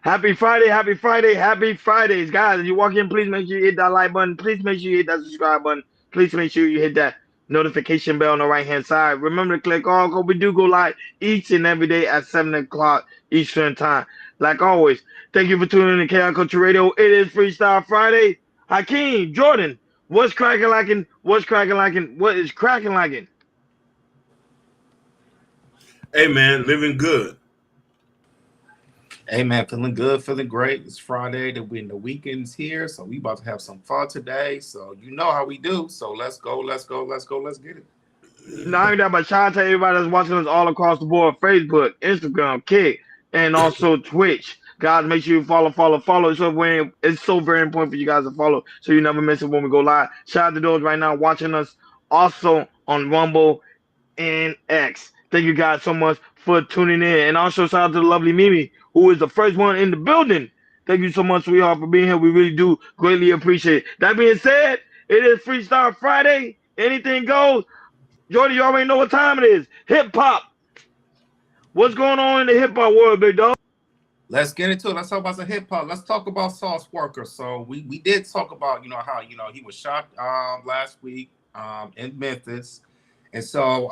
Happy Friday, happy Friday, happy Fridays. Guys, as you walk in, please make sure you hit that like button. Please make sure you hit that subscribe button. Please make sure you hit that notification bell on the right hand side. Remember to click all because we do go live each and every day at 7 o'clock Eastern Time. Like always, thank you for tuning in to KI Culture Radio. It is Freestyle Friday. Hakeem, Jordan, what's cracking like? What's cracking like? What is cracking like? Hey man, living good. Hey man, feeling good, feeling great. It's Friday, the weekend's here, so we about to have some fun today. So you know how we do. So let's go, let's get it. Not only that, but shout out to everybody that's watching us all across the board: Facebook, Instagram, Kick, and also Twitch. Guys, make sure you follow. It's so very important for you guys to follow so you never miss it when we go live. Shout out to those right now watching us also on Rumble and X. Thank you guys so much for tuning in. And also shout out to the lovely Mimi, who is the first one in the building. Thank you so much, sweetheart, for being here. We really do greatly appreciate it. That being said, it is Freestyle Friday. Anything goes. Jordy, you already know what time it is. Hip hop. What's going on in the hip hop world, big dog? Let's get into it. Let's talk about some hip hop. Let's talk about Sauce Worker. So we did talk about how he was shot last week in Memphis. And so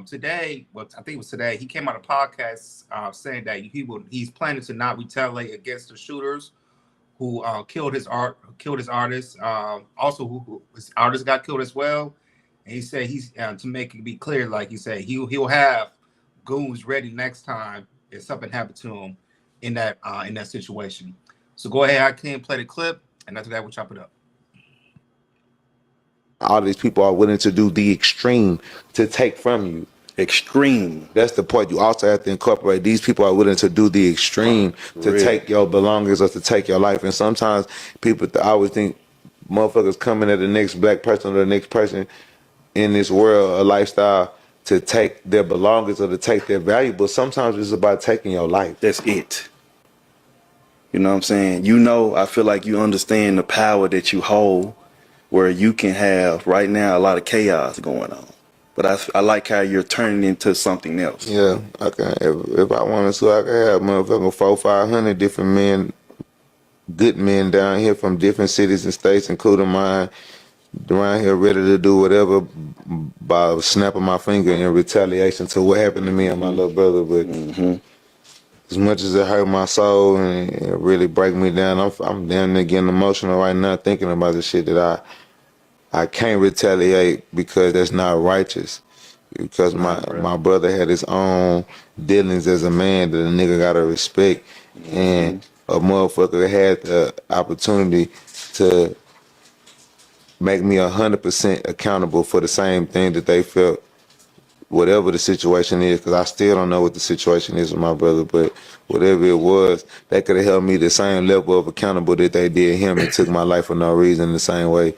today, well, I think it was today, he came on a podcast saying that he's planning to not retaliate against the shooters who killed his artist. Also, who his artist got killed as well. And he said he's to make it be clear, like he said, he'll have goons ready next time if something happened to him in that situation. So go ahead, I can play the clip, and after that we'll chop it up. All these people are willing to do the extreme to take from you. Extreme. That's the point. You also have to incorporate these people are willing to do the extreme to take your belongings or to take your life. And sometimes people I always think motherfuckers coming at the next black person or the next person in this world, a lifestyle, to take their belongings or to take their valuables. Sometimes it's about taking your life. That's it. You know what I'm saying? I feel like you understand the power that you hold, where you can have right now a lot of chaos going on. But I like how you're turning into something else. Yeah, I can. If I wanted to, I could have motherfucking 400-500 different men, good men down here from different cities and states, including mine, around here ready to do whatever by snapping my finger in retaliation to what happened to me and my little brother. But as much as it hurt my soul and it really break me down, I'm damn near getting emotional right now thinking about the shit that I can't retaliate because that's not righteous. Because my brother had his own dealings as a man that a nigga gotta respect. And a motherfucker had the opportunity to make me 100% accountable for the same thing that they felt, whatever the situation is, because I still don't know what the situation is with my brother, but whatever it was, that could have held me the same level of accountable that they did him and took my life for no reason the same way,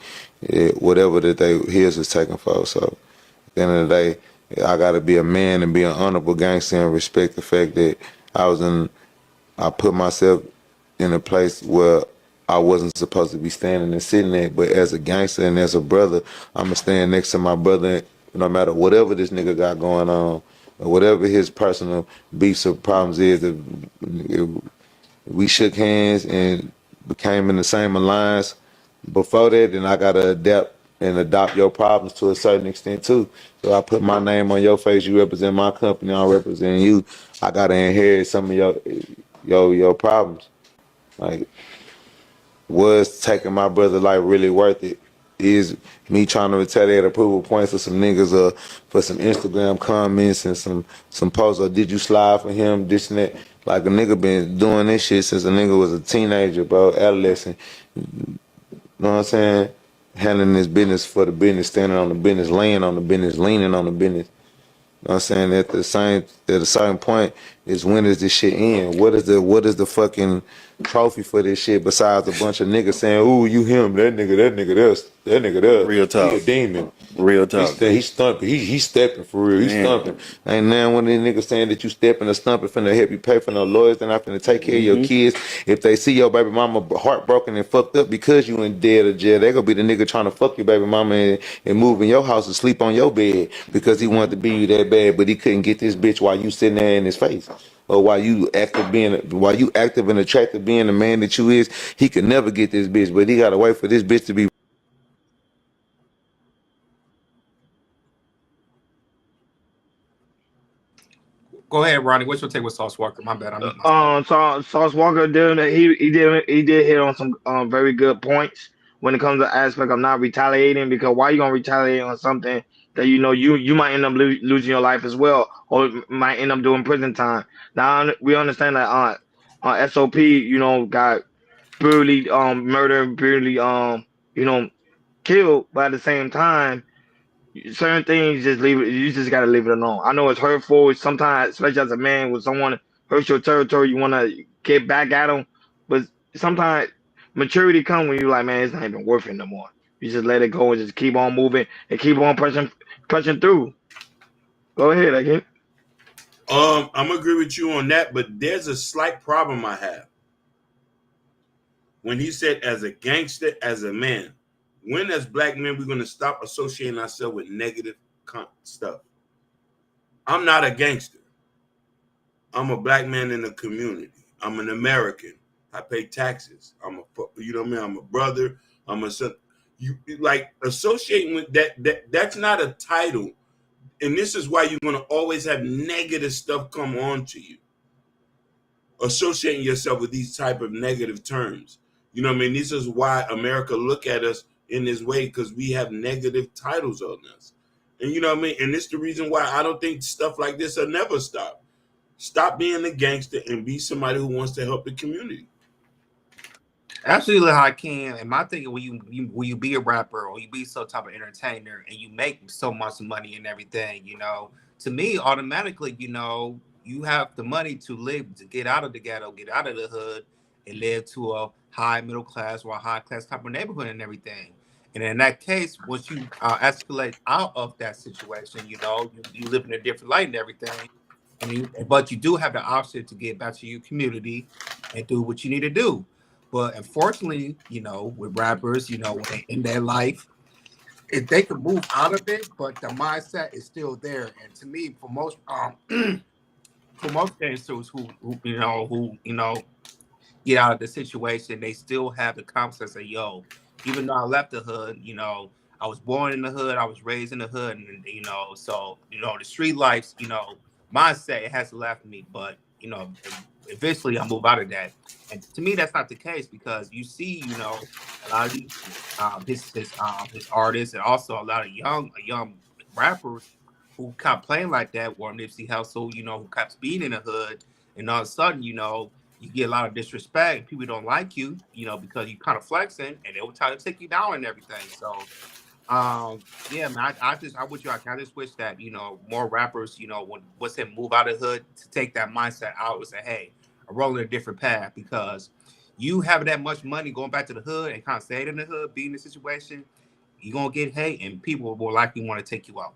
whatever that his was taken for. So at the end of the day, I got to be a man and be an honorable gangster and respect the fact that I put myself in a place where I wasn't supposed to be standing and sitting there, but as a gangster and as a brother, I'ma stand next to my brother no matter whatever this nigga got going on, or whatever his personal beefs or problems is. If we shook hands and became in the same alliance before that, then I gotta adapt and adopt your problems to a certain extent too. So I put my name on your face, you represent my company, I represent you. I gotta inherit some of your problems. Like, was taking my brother's life really worth it? Is me trying to retaliate approval points for some niggas or for some Instagram comments and some posts, or did you slide for him, this and that? Like, a nigga been doing this shit since a nigga was a teenager, bro, adolescent. You know what I'm saying? Handling this business for the business, standing on the business, laying on the business, leaning on the business. You know what I'm saying? At a certain point is, when does this shit end? What is the fucking trophy for this shit besides a bunch of niggas saying, ooh, you him, that nigga there. Real talk. He a demon. Real talk. He's stumping. He's stepping for real. He's stumping. Ain't now one of these niggas saying that you stepping or stumping finna help you pay for no lawyers, then I'm finna take care of your kids. If they see your baby mama heartbroken and fucked up because you in dead or jail, they gonna be the nigga trying to fuck your baby mama and move in your house and sleep on your bed because he wanted to be you that bad, but he couldn't get this bitch while you sitting there in his face. or while you active and attractive being the man that you is, he could never get this bitch, but he gotta wait for this bitch to be. Go ahead, Ronnie. What's your take with Sauce Walker? My bad. I mute myself. Sauce Walker did he did hit on some very good points when it comes to aspect of not retaliating, because why you gonna retaliate on something that you might end up losing your life as well, or might end up doing prison time. Now we understand that SOP got brutally murdered, brutally you know killed, but at the same time certain things just leave it. You just gotta leave it alone. I know it's hurtful sometimes, especially as a man, when someone hurts your territory, you wanna get back at them. But sometimes maturity comes when you're like, man, it's not even worth it no more. You just let it go and just keep on moving and keep on pushing through. Go ahead, again. I'm gonna agree with you on that, but there's a slight problem I have when he said, "As a gangster, as a man." When, as black men, we're gonna stop associating ourselves with negative stuff? I'm not a gangster. I'm a black man in the community. I'm an American. I pay taxes. You know what I mean? I'm a brother. I'm a son. You like associating with that's not a title, and this is why you're gonna always have negative stuff come on to you. Associating yourself with these type of negative terms. You know what I mean? This is why America look at us in this way, because we have negative titles on us. And you know what I mean? And it's the reason why I don't think stuff like this will never stop. Stop being a gangster and be somebody who wants to help the community. Absolutely, how I can. And my thing, when you be a rapper or you be some type of entertainer and you make so much money and everything, to me, automatically, you have the money to live, to get out of the ghetto, get out of the hood, and live to a high middle class or a high class type of neighborhood and everything. And in that case, once you escalate out of that situation, you live in a different light and everything. But you do have the option to get back to your community and do what you need to do. But unfortunately, with rappers, when they in their life, if they can move out of it, but the mindset is still there. And to me, for most gangsters who get out of the situation, they still have the confidence of, yo, even though I left the hood, I was born in the hood, I was raised in the hood, and so the street life, mindset, it has left me, but eventually I move out of that. And to me, that's not the case, because you see, a lot of these his artists, and also a lot of young rappers who kept playing like that, or Nipsey Hussle, who kept being in the hood, and all of a sudden, you get a lot of disrespect. People don't like you, because you kind of flexing, and they will try to take you down and everything. So, yeah, man, I with you. I just wish that more rappers, would say move out of the hood, to take that mindset out and say, hey, I'm rolling a different path, because you have that much money going back to the hood and kind of staying in the hood, being in the situation, you're gonna get hate, and people will likely want to take you out.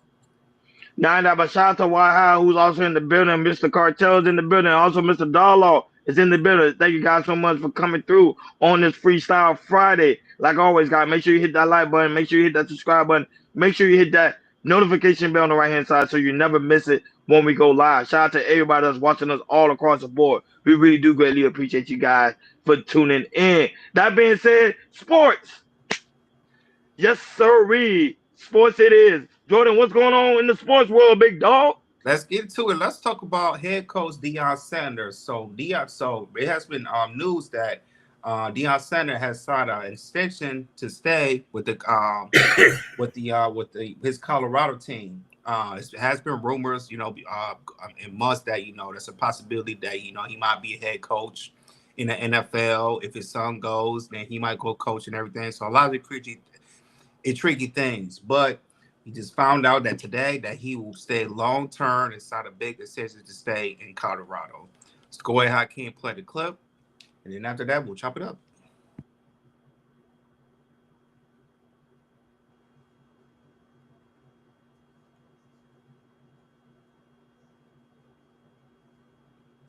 Now that Bashata Waha, who's also in the building, Mr. Cartel's in the building, also Mr. Darlaw is in the building. Thank you guys so much for coming through on this Freestyle Friday. Like always, guys, make sure you hit that like button, make sure you hit that subscribe button, make sure you hit that notification bell on the right hand side so you never miss it when we go live. Shout out to everybody that's watching us all across the board. We really do greatly appreciate you guys for tuning in. That being said, sports. Yes, sirree. Sports it is. Jordan, what's going on in the sports world, big dog? Let's get to it. Let's talk about head coach Deion Sanders. So it has been news that Deion Sanders has signed an extension to stay with the his Colorado team. It has been rumors, in months that there's a possibility that he might be a head coach in the NFL. If his son goes, then he might go coach and everything. So a lot of intriguing things, but he just found out that today that he will stay long term and signed a big decision to stay in Colorado. Let's go ahead, Hakeem, play the clip, and then after that, we'll chop it up.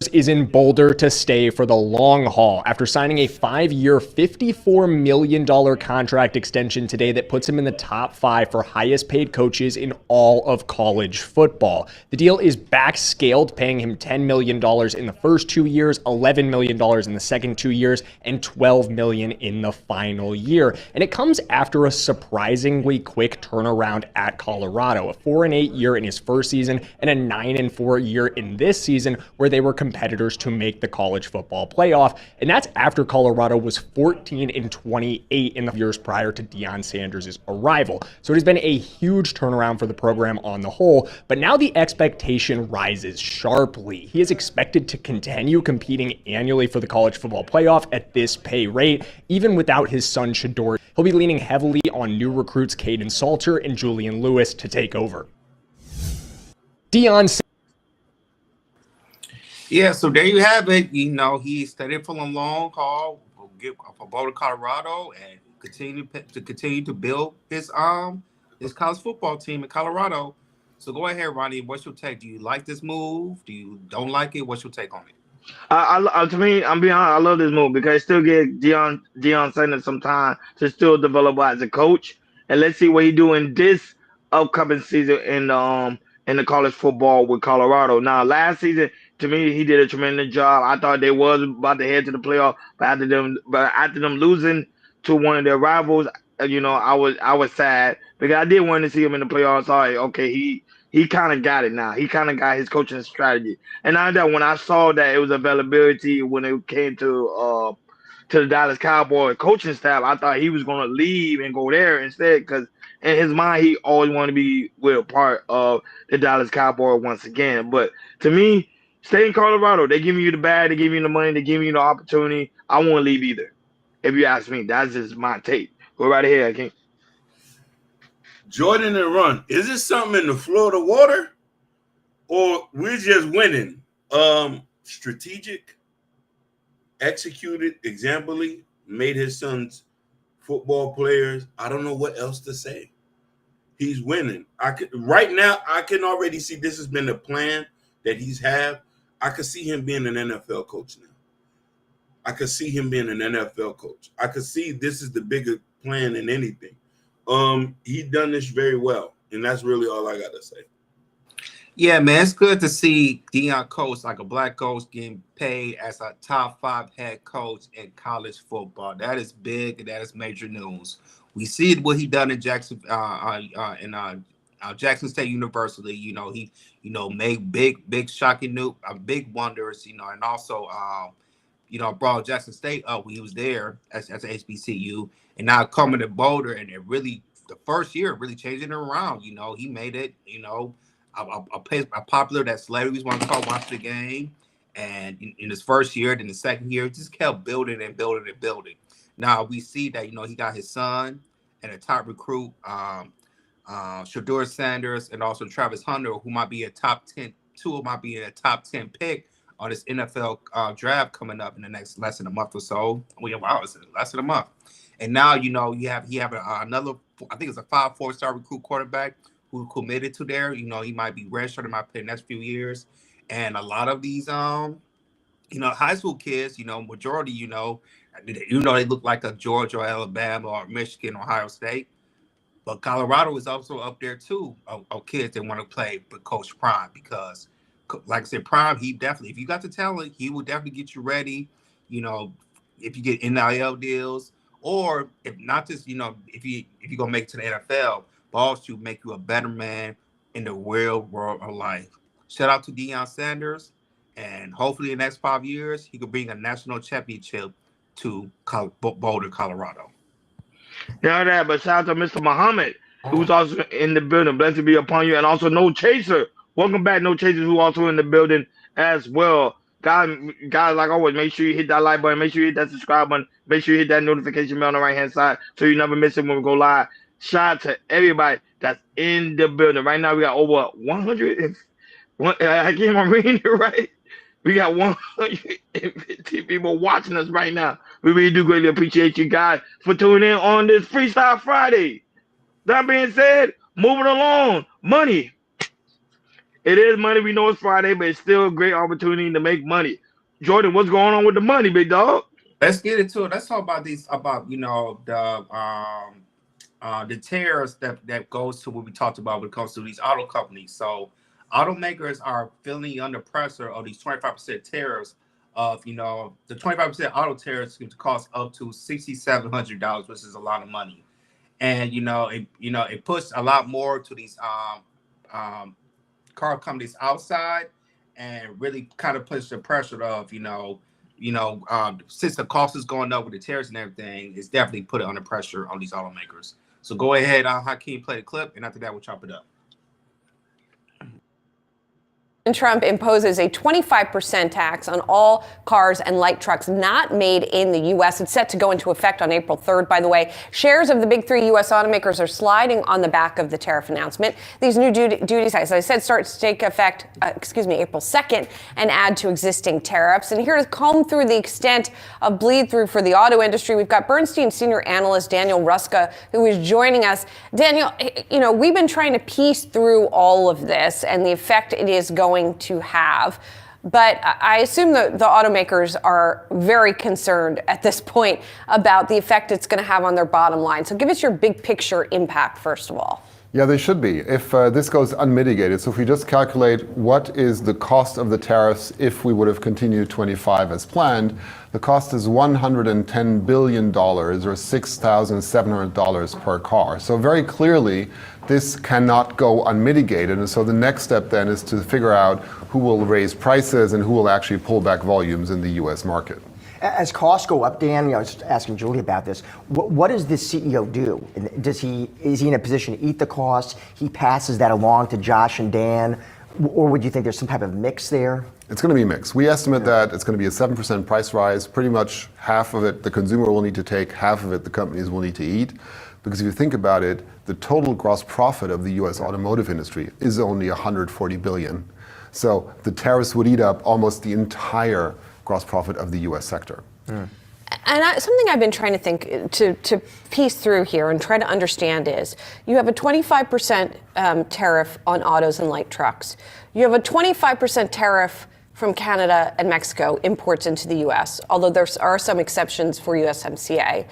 is in Boulder to stay for the long haul after signing a 5-year, $54 million contract extension today that puts him in the top 5 for highest paid coaches in all of college football. The deal is back scaled, paying him $10 million in the first 2 years, $11 million in the second 2 years, and $12 million in the final year. And it comes after a surprisingly quick turnaround at Colorado, a 4-8 year in his first season and a 9-4 year in this season, where they were competitors to make the college football playoff. And that's after Colorado was 14-28 in the years prior to Deion Sanders' arrival. So it has been a huge turnaround for the program on the whole, but now the expectation rises sharply. He is expected to continue competing annually for the college football playoff at this pay rate, even without his son Shador. He'll be leaning heavily on new recruits Caden Salter and Julian Lewis to take over. Deion. Yeah, so there you have it. You know, he studied for the long haul, for Boulder, Colorado, and continue to build his college football team in Colorado. So go ahead, Ronnie. What's your take? Do you like this move? Do you don't like it? What's your take on it? To me, I'm being honest, I love this move because it still gives Deion Sanders some time to still develop as a coach, and let's see what he do in this upcoming season in the college football with Colorado. Now, last season, to me, he did a tremendous job. I thought they was about to head to the playoff, but after them losing to one of their rivals, I was sad because I did want to see him in the playoffs. All right, okay, he kind of got it now. He kind of got his coaching strategy. And now that when I saw that it was availability when it came to the Dallas Cowboys coaching staff, I thought he was going to leave and go there instead because in his mind he always wanted to be with a part of the Dallas Cowboys once again. But to me, stay in Colorado. They giving you the bag, they giving you the money, they giving you the opportunity. I won't leave either. If you ask me, that's just my take. Go right ahead, King. Jordan and Run. Is this something in the Florida water, or we're just winning? Strategic, executed, examply, made his sons football players. I don't know what else to say. He's winning. Right now, I can already see this has been the plan that he's had. I could see him being an NFL coach now. I could see him being an NFL coach. I could see this is the bigger plan than anything. He done this very well, and that's really all I got to say. Yeah, man, it's good to see Deion coach, like a black coach, getting paid as a top 5 head coach in college football. That is big, and that is major news. We see what he done in Jackson State University. You know, he made big shocking big wonders. And also brought Jackson State up when he was there as an HBCU, and now coming to Boulder, and it really the first year really changing it around. He made it. A place popular that celebrities want to watch the game, and in his first year, then the second year, just kept building and building and building. Now we see that he got his son and a top recruit, Shador Sanders, and also Travis Hunter, who might be a top 10. Two might be a top 10 pick on this NFL draft coming up in the next less than a month or so. It's less than a month. And now you have another, I think it's a 5-4-star recruit quarterback who committed to there. He might be redshirted, might play the next few years. And a lot of these high school kids, majority, they look like a Georgia or Alabama or Michigan, Ohio State. But Colorado is also up there too of kids that want to play with Coach Prime, because like I said, Prime, he definitely, if you got the talent, he will definitely get you ready. If you get NIL deals, or if not just, if you're gonna make it to the NFL, but also make you a better man in the real world of life. Shout out to Deion Sanders, and hopefully in the next 5 years, he could bring a national championship to Boulder, Colorado. But shout out to Mr. Muhammad, who's also in the building. Blessed be upon you. And also No Chaser. Welcome back, No Chaser, who also in the building as well. Guys, like always, make sure you hit that like button. Make sure you hit that subscribe button. Make sure you hit that notification bell on the right-hand side so you never miss it when we go live. Shout out to everybody that's in the building. Right now, we got over 100. I can't read it right. We got 150 people watching us right now. We really do greatly appreciate you guys for tuning in on this Freestyle Friday. That being said, moving along, money It is money. We know it's Friday, but it's still a great opportunity to make money. Jordan, what's going on with the money, big dog? Let's get into it. Let's talk about the tariffs that goes to what we talked about when it comes to these auto companies. So automakers are feeling under pressure of these 25% tariffs of, the 25% auto tariffs can cost up to $6,700, which is a lot of money. And, it puts a lot more to these car companies outside and really kind of puts the pressure of, since the cost is going up with the tariffs and everything, it's definitely put it under pressure on these automakers. So go ahead, Hakeem, play the clip, and after that, we'll chop it up. Trump imposes a 25% tax on all cars and light trucks not made in the U.S. It's set to go into effect on April 3rd, by the way. Shares of the big three U.S. automakers are sliding on the back of the tariff announcement. These new duties, as I said, start to take effect, April 2nd and add to existing tariffs. And here to comb through the extent of bleed through for the auto industry, we've got Bernstein senior analyst Daniel Ruska, who is joining us. Daniel, we've been trying to piece through all of this and the effect it is going to have. But I assume that the automakers are very concerned at this point about the effect it's going to have on their bottom line. So give us your big picture impact, first of all. Yeah, they should be. If this goes unmitigated, so if we just calculate what is the cost of the tariffs if we would have continued 25 as planned, the cost is $110 billion or $6,700 per car. So very clearly, this cannot go unmitigated. And so the next step then is to figure out who will raise prices and who will actually pull back volumes in the US market. As costs go up, Dan, I was asking Julie about this. What does the CEO do? Is he in a position to eat the costs? He passes that along to Josh and Dan, or would you think there's some type of mix there? It's going to be mixed. We estimate that it's going to be a 7% price rise. Pretty much half of it the consumer will need to take, half of it the companies will need to eat. Because if you think about it, the total gross profit of the US automotive industry is only $140 billion. So the tariffs would eat up almost the entire gross profit of the US sector. And something I've been trying to think to piece through here and try to understand is you have a 25% tariff on autos and light trucks. You have a 25% tariff from Canada and Mexico imports into the US, although there are some exceptions for USMCA.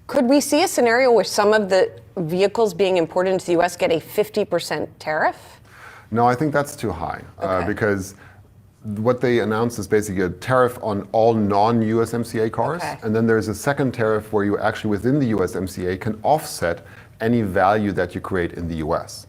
Could we see a scenario where some of the vehicles being imported into the US get a 50% tariff? No, I think that's too high because what they announced is basically a tariff on all non-USMCA cars. Okay. And then there's a second tariff where you actually within the USMCA can offset any value that you create in the US.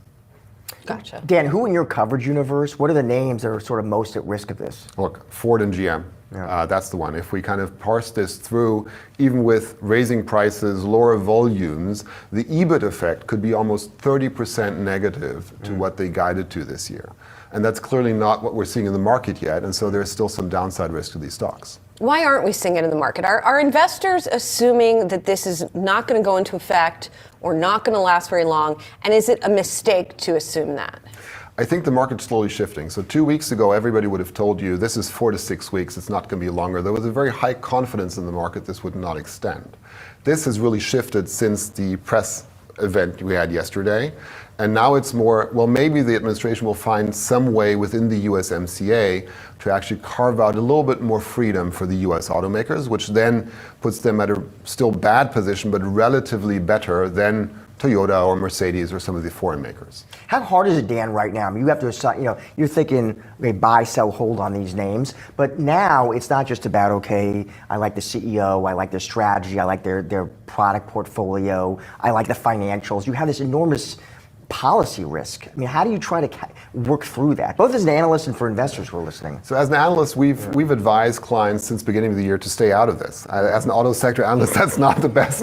Gotcha. Dan, who in your coverage universe, what are the names that are sort of most at risk of this? Look, Ford and GM. Yeah. That's the one. If we kind of parse this through, even with raising prices, lower volumes, the EBIT effect could be almost 30% negative to what they guided to this year. And that's clearly not what we're seeing in the market yet. And so there's still some downside risk to these stocks. Why aren't we seeing it in the market? Are investors assuming that this is not going to go into effect or not going to last very long? And is it a mistake to assume that? I think the market's slowly shifting. So 2 weeks ago, everybody would have told you this is 4 to 6 weeks. It's not going to be longer. There was a very high confidence in the market this would not extend. This has really shifted since the press event we had yesterday. And now it's more, well, maybe the administration will find some way within the USMCA to actually carve out a little bit more freedom for the US automakers, which then puts them at a still bad position, but relatively better than Toyota or Mercedes or some of the foreign makers. How hard is it, Dan, right now? I mean, you have to assign, you're thinking, okay, buy, sell, hold on these names. But now it's not just about, okay, I like the CEO, I like their strategy, I like their product portfolio, I like the financials. You have this enormous policy risk. I mean, how do you try to work through that, both as an analyst and for investors who are listening? So as an analyst, we've advised clients since the beginning of the year to stay out of this. As an auto sector analyst, that's not the best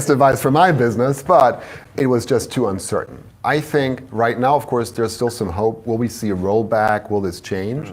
advice for my business, but it was just too uncertain. I think right now, of course, there's still some hope. Will we see a rollback? Will this change?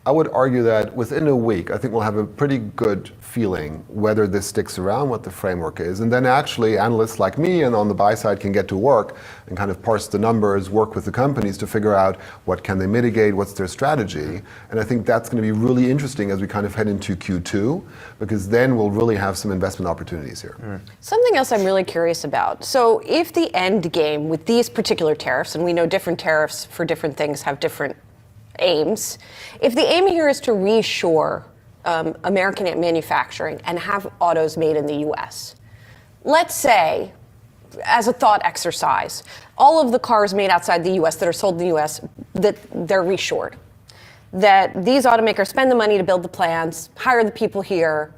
I would argue that within a week, I think we'll have a pretty good feeling whether this sticks around, what the framework is. And then actually analysts like me and on the buy side can get to work and kind of parse the numbers, work with the companies to figure out what can they mitigate, what's their strategy. And I think that's going to be really interesting as we kind of head into Q2, because then we'll really have some investment opportunities here. Something else I'm really curious about. So if the end game with these particular tariffs, and we know different tariffs for different things have different aims, if the aim here is to reshore American manufacturing and have autos made in the US, let's say, as a thought exercise, all of the cars made outside the US that are sold in the US, that they're reshored, that these automakers spend the money to build the plants, hire the people here,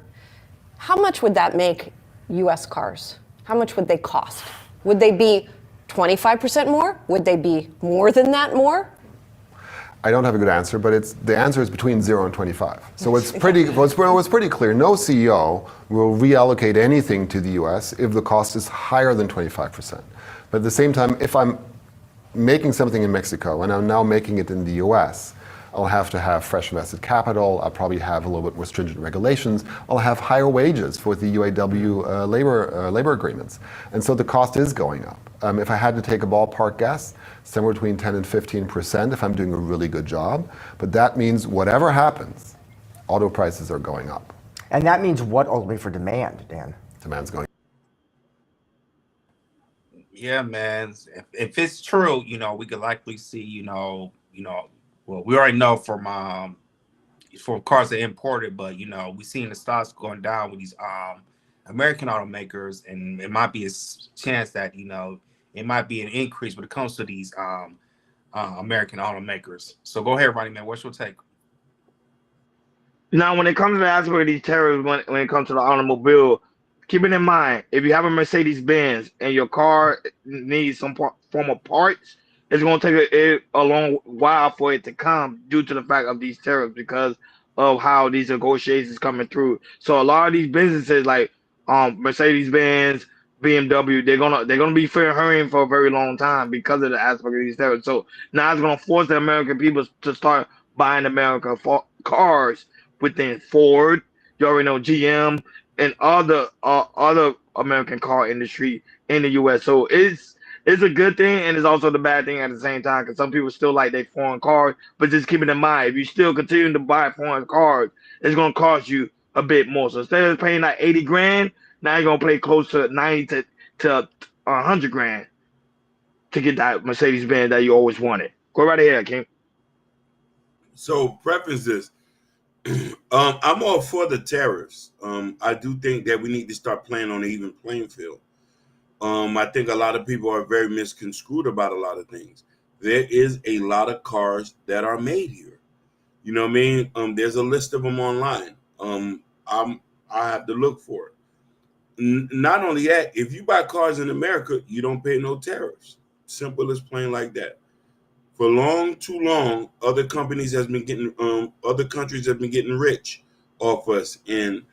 how much would that make US cars? How much would they cost? Would they be 25% more? Would they be more than that more? I don't have a good answer, but the answer is between 0 and 25. So it's pretty clear. No CEO will reallocate anything to the US if the cost is higher than 25%. But at the same time, if I'm making something in Mexico and I'm now making it in the US, I'll have to have fresh invested capital. I'll probably have a little bit more stringent regulations. I'll have higher wages for the UAW labor agreements. And so the cost is going up. If I had to take a ballpark guess, somewhere between 10 and 15% if I'm doing a really good job. But that means whatever happens, auto prices are going up. And that means what ultimately for demand, Dan? Demand's going. Yeah, man. If it's true, we could likely see, well, we already know from cars that are imported, but we seen the stocks going down with these American automakers, and it might be a chance that it might be an increase when it comes to these American automakers. So go ahead, Ronnie, man. What's your take? Now, when it comes to the aspect of these tariffs, when it comes to the automobile, keep it in mind, if you have a Mercedes-Benz and your car needs some form of parts, it's going to take a long while for it to come due to the fact of these tariffs because of how these negotiations coming through. So a lot of these businesses like Mercedes-Benz, BMW, they're gonna be hurrying for a very long time because of the aspect of these tariffs. So now it's gonna force the American people to start buying American cars within Ford, you already know GM, and other American car industry in the U.S. So it's a good thing and it's also the bad thing at the same time because some people still like their foreign cars, but just keep it in mind if you still continue to buy foreign cars, it's gonna cost you a bit more. So instead of paying like 80 grand, now you're gonna pay close to 90 to 100 grand to get that Mercedes Benz that you always wanted. Go right ahead, King. So preface this. I'm all for the tariffs. I do think that we need to start playing on an even playing field. I think a lot of people are very misconstrued about a lot of things. There is a lot of cars that are made here. You know what I mean? There's a list of them online. I have to look for it. Not only that, if you buy cars in America, you don't pay no tariffs. Simple as plain like that. For too long, other countries have been getting rich off us. And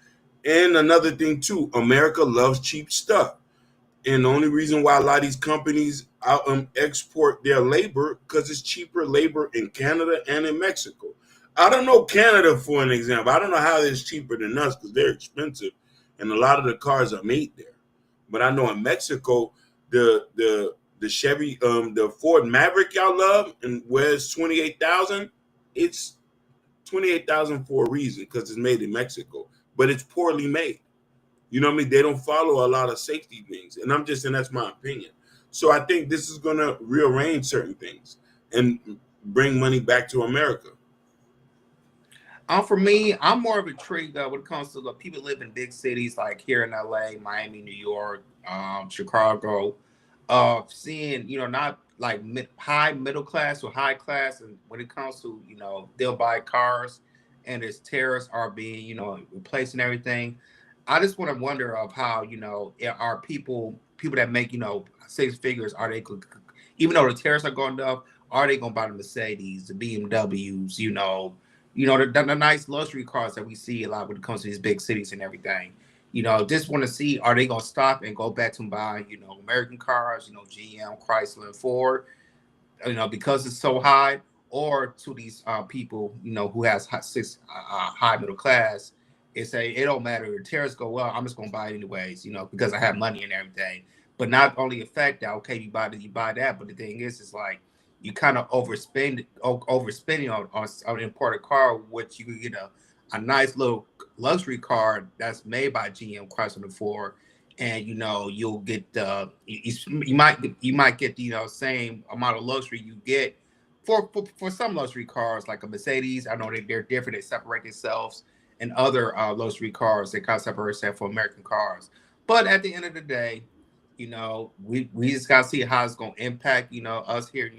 another thing too, America loves cheap stuff. And the only reason why a lot of these companies export their labor because it's cheaper labor in Canada and in Mexico. I don't know Canada for an example. I don't know how it's cheaper than us because they're expensive, and a lot of the cars are made there. But I know in Mexico, the Chevy, the Ford Maverick y'all love, and where it's 28,000, it's 28,000 for a reason because it's made in Mexico, but it's poorly made. You know what I mean? They don't follow a lot of safety things. And I'm just saying that's my opinion. So I think this is going to rearrange certain things and bring money back to America. For me, I'm more of a intrigued when it comes to the people who live in big cities like here in LA, Miami, New York, Chicago, seeing, not like high middle class or high class. And when it comes to, they'll buy cars and its tariffs are being, replaced and everything. I just want to wonder of how, are people that make, six figures, are they, even though the tariffs are going up, are they going to buy the Mercedes, the BMWs, the nice luxury cars that we see a lot when it comes to these big cities and everything? Just want to see, are they going to stop and go back to buy, American cars, GM, Chrysler, and Ford, because it's so high? or to these people, who has high middle class, it say it don't matter. If tariffs go up, I'm just gonna buy it anyways, because I have money and everything. But not only affect that, okay, you buy that. But the thing is like you kind of overspending on an imported car, which you could get a nice little luxury car that's made by GM, Chrysler, and Ford, and you'll get you might get the same amount of luxury you get for some luxury cars like a Mercedes. I know they're different; they separate themselves, and other luxury cars they kind of separate themselves from American cars. But at the end of the day, we just gotta see how it's gonna impact us here.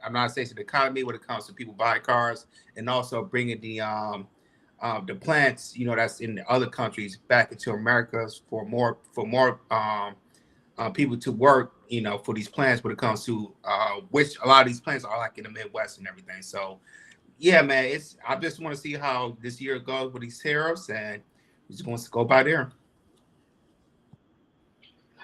I'm not saying the economy when it comes to people buying cars, and also bringing the plants, that's in the other countries back into America for more people to work, for these plants when it comes to which a lot of these plants are like in the Midwest and everything. So yeah, man, I just want to see how this year goes with these tariffs, and we're just going to go by there.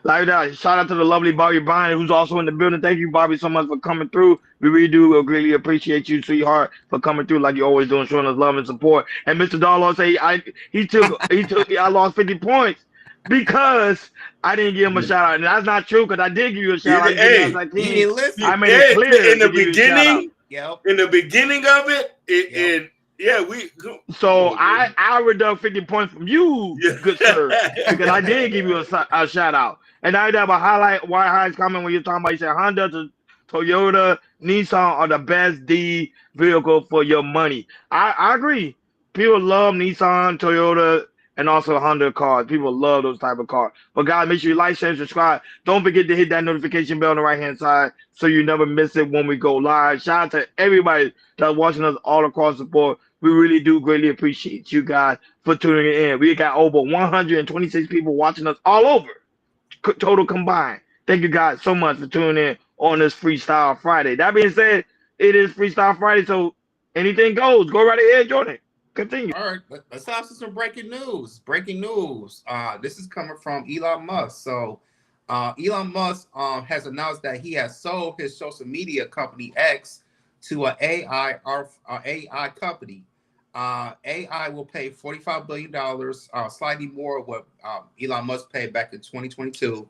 Like that. Shout out to the lovely Bobby Bryan, who's also in the building. Thank you, Bobby, so much for coming through. We really do greatly appreciate you, sweetheart, for coming through like you always doing, showing us love and support. And Mr. Darlaw say I lost 50 points because I didn't give him a shout out, and that's not true because I did give you a shout out. Hey, he didn't listen. I made it clear in the beginning. Yep. In the beginning of it, we. So I reduct 50 points from you, good sir, because I did give you a shout out. And I have a highlight. Why highlights comment when you're talking about? You said Honda, Toyota, Nissan are the best D vehicle for your money. I agree. People love Nissan, Toyota, and also Honda cars. People love those type of cars. But guys, make sure you like, share, and subscribe. Don't forget to hit that notification bell on the right hand side so you never miss it when we go live. Shout out to everybody that's watching us all across the board. We really do greatly appreciate you guys for tuning in. We got over 126 people watching us all over, total combined. Thank you guys so much for tuning in on this Freestyle Friday. That being said, it is Freestyle Friday, so anything goes. Go right ahead, Jordan. Continue. All right, let's have some breaking news. This is coming from Elon Musk. So Elon Musk has announced that he has sold his social media company X to an AI company. AI will pay $45 billion, slightly more what Elon Musk paid back in 2022.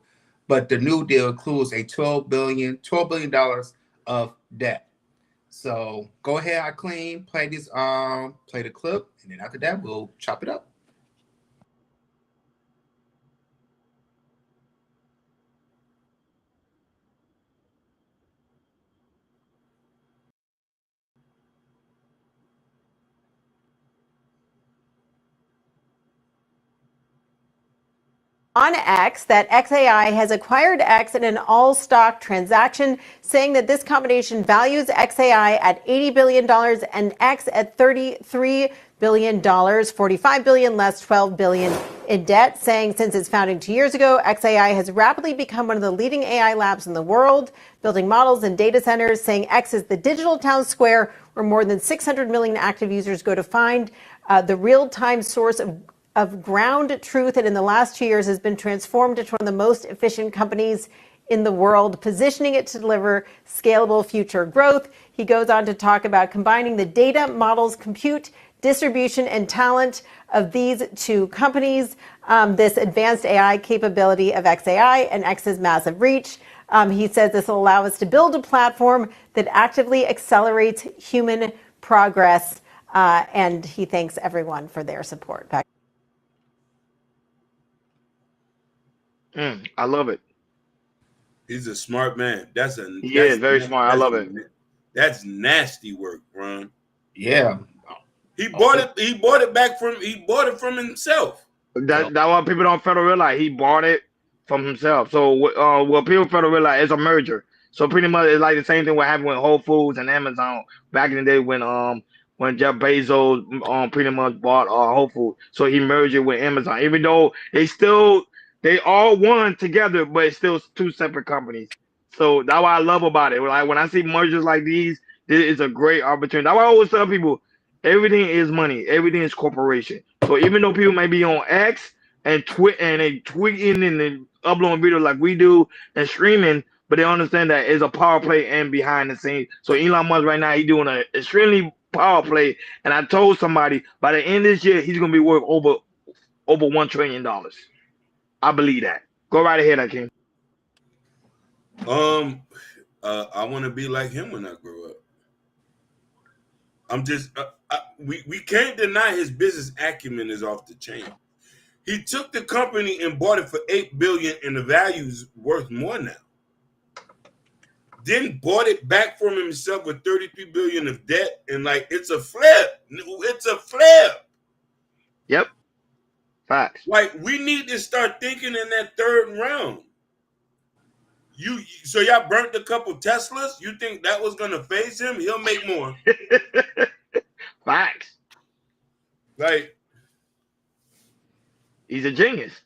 But the new deal includes a $12 billion of debt. So go ahead, Clean, play the clip, and then after that, we'll chop it up. On X that XAI has acquired X in an all-stock transaction, saying that this combination values XAI at $80 billion and X at $33 billion, $45 billion less $12 billion in debt, saying since its founding 2 years ago, XAI has rapidly become one of the leading AI labs in the world, building models and data centers, saying X is the digital town square where more than 600 million active users go to find the real-time source of ground truth, and in the last 2 years has been transformed into one of the most efficient companies in the world, positioning it to deliver scalable future growth. He goes on to talk about combining the data, models, compute, distribution, and talent of these two companies, this advanced AI capability of XAI and X's massive reach. He says this will allow us to build a platform that actively accelerates human progress, and he thanks everyone for their support. I love it. He's a smart man. He is very smart. I love it. That's nasty work, Ron. Yeah. He bought it. He bought it from himself. That what people don't fail to realize. He bought it from himself. So what people fail to realize is a merger. So pretty much it's like the same thing what happened with Whole Foods and Amazon back in the day when Jeff Bezos pretty much bought Whole Foods. So he merged it with Amazon, even though they all won together, but it's still two separate companies. So that's what I love about it. Like when I see mergers like these, this is a great opportunity. That's why I always tell people, everything is money, everything is corporation. So even though people may be on X and they tweeting and they uploading videos like we do and streaming, but they understand that it's a power play and behind the scenes. So Elon Musk right now, he's doing an extremely power play. And I told somebody by the end of this year, he's gonna be worth over $1 trillion. I believe that. Go right ahead, Akeem. I want to be like him when I grow up. I'm just we can't deny his business acumen is off the chain. He took the company and bought it for $8 billion, and the value's worth more now. Then bought it back from himself with $33 billion of debt, and like it's a flip. It's a flip. Yep. Facts. Like we need to start thinking in that third round. So y'all burnt a couple Teslas. You think that was gonna phase him? He'll make more. Facts. Like he's a genius.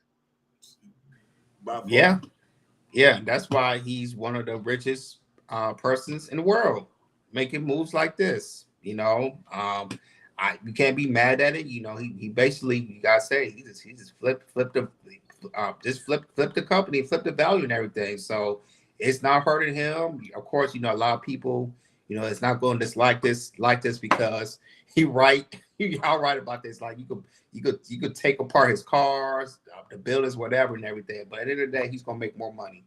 Yeah. That's why he's one of the richest persons in the world, making moves like this. You know, you can't be mad at it. You know, he basically, you gotta say, he just flipped the company, flipped the value and everything. So it's not hurting him. Of course, you know, a lot of people, you know, it's not going to dislike this because y'all right about this. Like you could take apart his cars, the buildings, whatever, and everything. But at the end of the day, he's gonna make more money.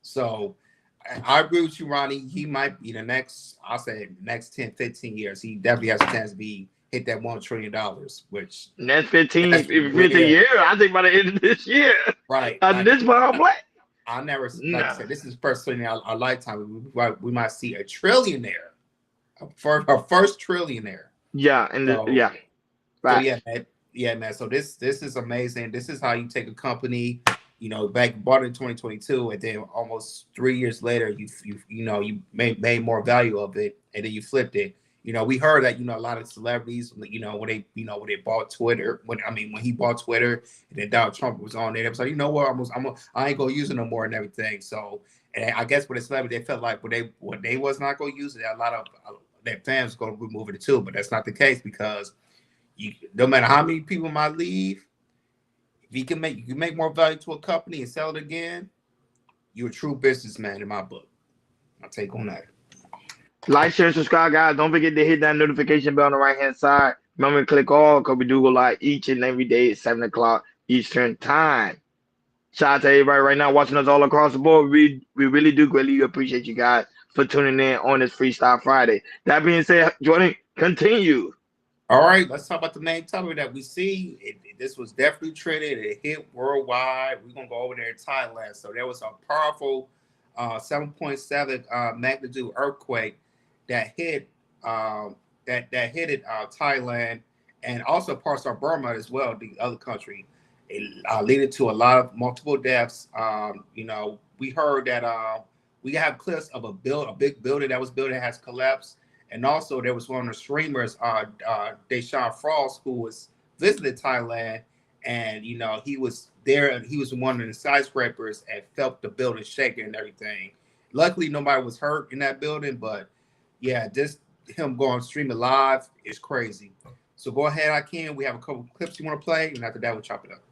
So I agree with you, Ronnie. He might be next 10, 15 years. He definitely has a chance to hit that $1 trillion, which next 15 years. I think by the end of this year. Right. This power play. I never, like I said, this is first in our lifetime. We might see a trillionaire, a first trillionaire. Yeah, and right. So yeah, man. So this is amazing. This is how you take a company, you know, bought it in 2022, and then almost 3 years later, you made more value of it, and then you flipped it. You know, we heard that, you know, a lot of celebrities, you know, when they bought Twitter, when he bought Twitter, and then Donald Trump was on there, they was like, you know what, I ain't gonna use it no more and everything. So, and I guess with the celebrity, they felt like when they was not gonna use it, a lot of their fans gonna remove it too. But that's not the case, because no matter how many people might leave, if you can make more value to a company and sell it again, you're a true businessman in my book. My take on that. Like, share, subscribe, guys. Don't forget to hit that notification bell on the right-hand side. Remember to click all, because we do go live each and every day at 7 o'clock Eastern time. Shout out to everybody right now watching us all across the board. We really do greatly appreciate you guys for tuning in on this Freestyle Friday. That being said, Jordan, continue. All right, let's talk about the main topic that we see. This was definitely trending. It hit worldwide. We're going to go over there in Thailand. So there was a powerful 7.7 magnitude earthquake that hit Thailand, and also parts of Burma as well, the other country. It led to a lot of multiple deaths. You know, we heard that we have clips of a big building that was built that has collapsed, and also there was one of the streamers, Deshaun Frost, who was visiting Thailand, and you know he was there and he was one of the skyscrapers and felt the building shaking and everything. Luckily, nobody was hurt in that building, but yeah, just him going streaming live is crazy. So go ahead, Akeem. We have a couple clips you want to play, and after that, we'll chop it up.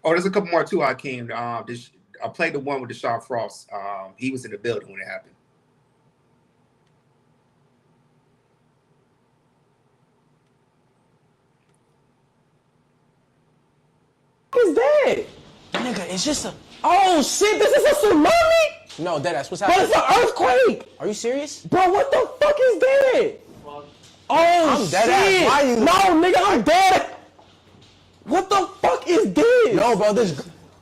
Oh, there's a couple more too, Akeem. I played the one with Deshaun Frost. He was in the building when it happened. What is that? Nigga, it's just a... Oh, shit, this is a tsunami? No, deadass, what's happening? But it's an earthquake! Are you serious? Bro, what the fuck is that? Oh, I'm deadass. Why you... No, nigga, I'm dead. What the fuck is this? No, bro, this...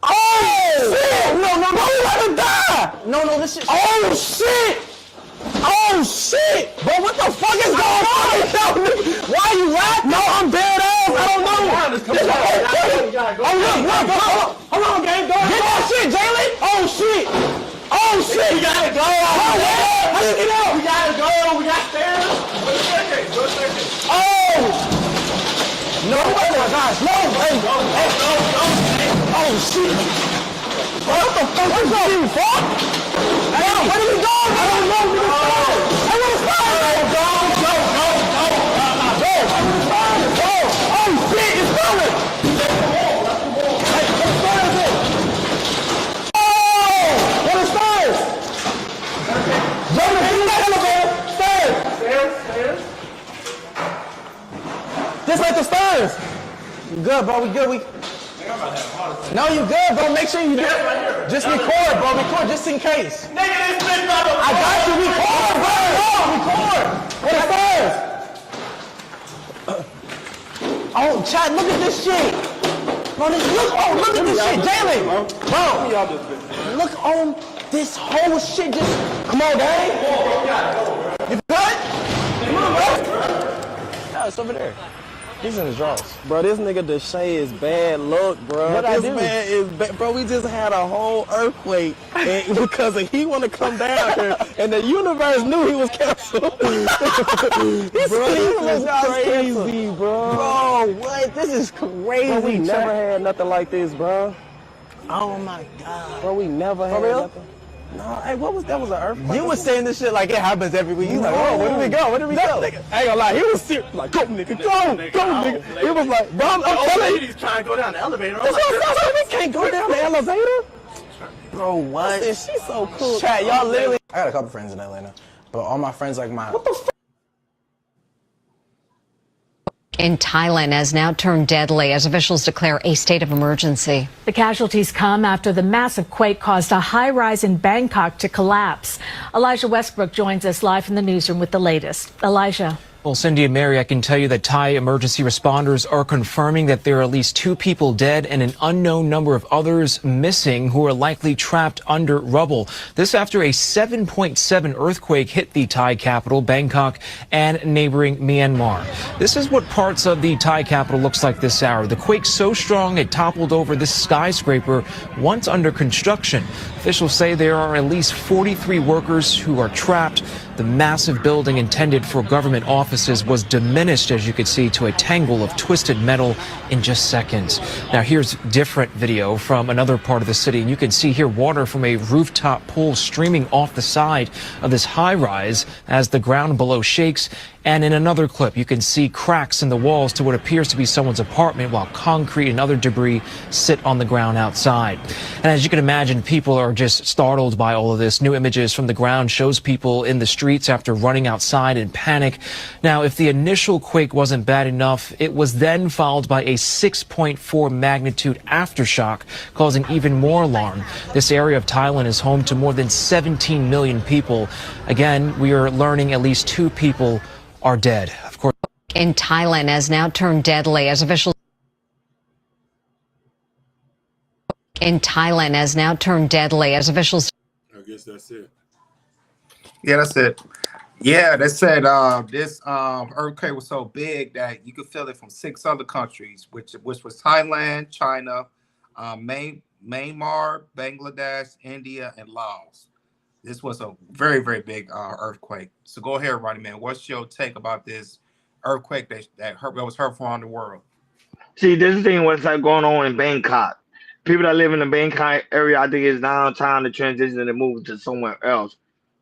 Oh! Shit! No, we gotta die! No, this shit... Oh, shit! Oh, shit! Bro, what the fuck is going on? Why are you laughing? No, I'm dead ass. I don't know. Oh, look. Hold on, gang. Get that shit, Jalen. Oh, shit. we gotta go. How do you get out? We gotta go. We got stairs. Where's the staircase? Where's the staircase? Oh! No! Oh my gosh! No! Hey! Oh shit! What the fuck is that? Fuck! Hey, where do we go? I don't know. I want to fire! Go! Oh shit! It's coming! Hey, what the fire is it? Oh! What are stairs? Jump in the elevator! Stairs! Just like the stairs! You good, bro? We good? No, you good, bro. Make sure you do it. Just record, bro. Record just in case. Nigga, this bitch about to I got you. Record, bro. Record. What the stairs? Oh, Chad, look at this shit. Bro, look at this shit. Jalen. Bro, look on this whole shit. Just, come on, daddy. You good? Come on, bro. No, it's over there. He's in his drawers. Bro, this nigga Deshae is bad luck, bro. What I this do? man is bad. Bro, we just had a whole earthquake and because he want to come down here, and the universe knew he was canceled. This is crazy, bro. Bro, what? This is crazy. Bro, we never had nothing like this, bro. Oh my God. Bro, we never had real? nothing. No, hey, that was an earthquake. You was saying this shit like it happens every week. You like, oh, where do we go? Where do we go? Nigga, I ain't gonna lie, he was serious. Like, go, nigga, go, nigga. He was like, bro, I'm telling you. He's trying to go down the elevator. That's what I'm saying. We can't go down the elevator. Bro, what? She's so cool. Chat, y'all literally. I got a couple friends in Atlanta, but all my friends like my. What the fuck? In Thailand has now turned deadly as officials declare a state of emergency. The casualties come after the massive quake caused a high-rise in Bangkok to collapse. Elijah Westbrook joins us live from the newsroom with the latest. Elijah. Well, Cindy and Mary, I can tell you that Thai emergency responders are confirming that there are at least 2 people dead and an unknown number of others missing who are likely trapped under rubble. This after a 7.7 earthquake hit the Thai capital, Bangkok, and neighboring Myanmar. This is what parts of the Thai capital looks like this hour. The quake so strong it toppled over this skyscraper once under construction. Officials say there are at least 43 workers who are trapped. The massive building intended for government offices was diminished, as you could see, to a tangle of twisted metal in just seconds. Now, here's different video from another part of the city, and you can see here water from a rooftop pool streaming off the side of this high-rise as the ground below shakes. And in another clip, you can see cracks in the walls to what appears to be someone's apartment, while concrete and other debris sit on the ground outside. And as you can imagine, people are just startled by all of this. New images from the ground shows people in the streets after running outside in panic. Now, if the initial quake wasn't bad enough, it was then followed by a 6.4 magnitude aftershock, causing even more alarm. This area of Thailand is home to more than 17 million people. Again, we are learning at least 2 people are dead. Of course. In Thailand has now turned deadly as officials. In Thailand has now turned deadly as officials. I guess that's it. Yeah, that's it. Yeah, they said this earthquake was so big that you could feel it from 6 other countries, which was Thailand, China, Myanmar, Bangladesh, India, and Laos. This was a very, very big earthquake. So go ahead, Rodney, man. What's your take about this earthquake that was hurtful around the world? See, this thing what's like going on in Bangkok. People that live in the Bangkok area, I think it's now time to transition and move to somewhere else.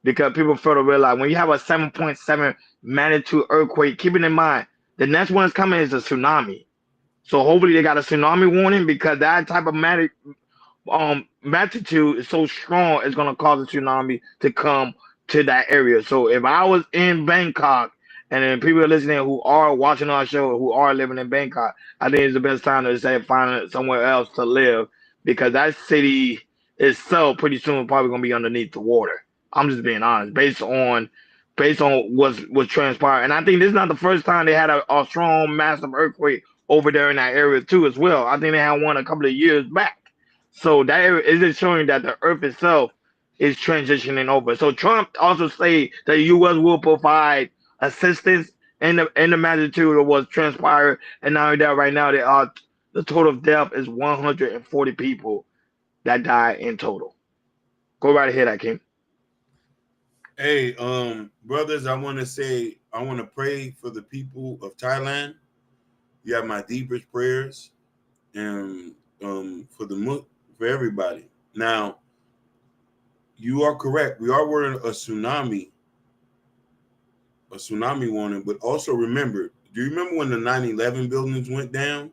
Because people fail to realize when you have a 7.7 magnitude earthquake, keep it in mind, the next one that's coming is a tsunami. So hopefully they got a tsunami warning, because that type of magnitude is so strong, it's going to cause a tsunami to come to that area. So if I was in Bangkok, and then people are listening who are watching our show, who are living in Bangkok, I think it's the best time to say find somewhere else to live, because that city itself pretty soon probably going to be underneath the water. I'm just being honest, based on what's transpired. And I think this is not the first time they had a strong, massive earthquake over there in that area too as well. I think they had one a couple of years back. So that is just showing that the earth itself is transitioning over. So Trump also said that the U.S. will provide assistance in the magnitude of what's transpired. And not only that, right now the total death is 140 people that died in total. Go right ahead, Akeem. Hey, brothers, I want to pray for the people of Thailand. You have my deepest prayers, and for everybody. Now, you are correct. We are wearing a tsunami warning, but also remember, do you remember when the 9/11 buildings went down?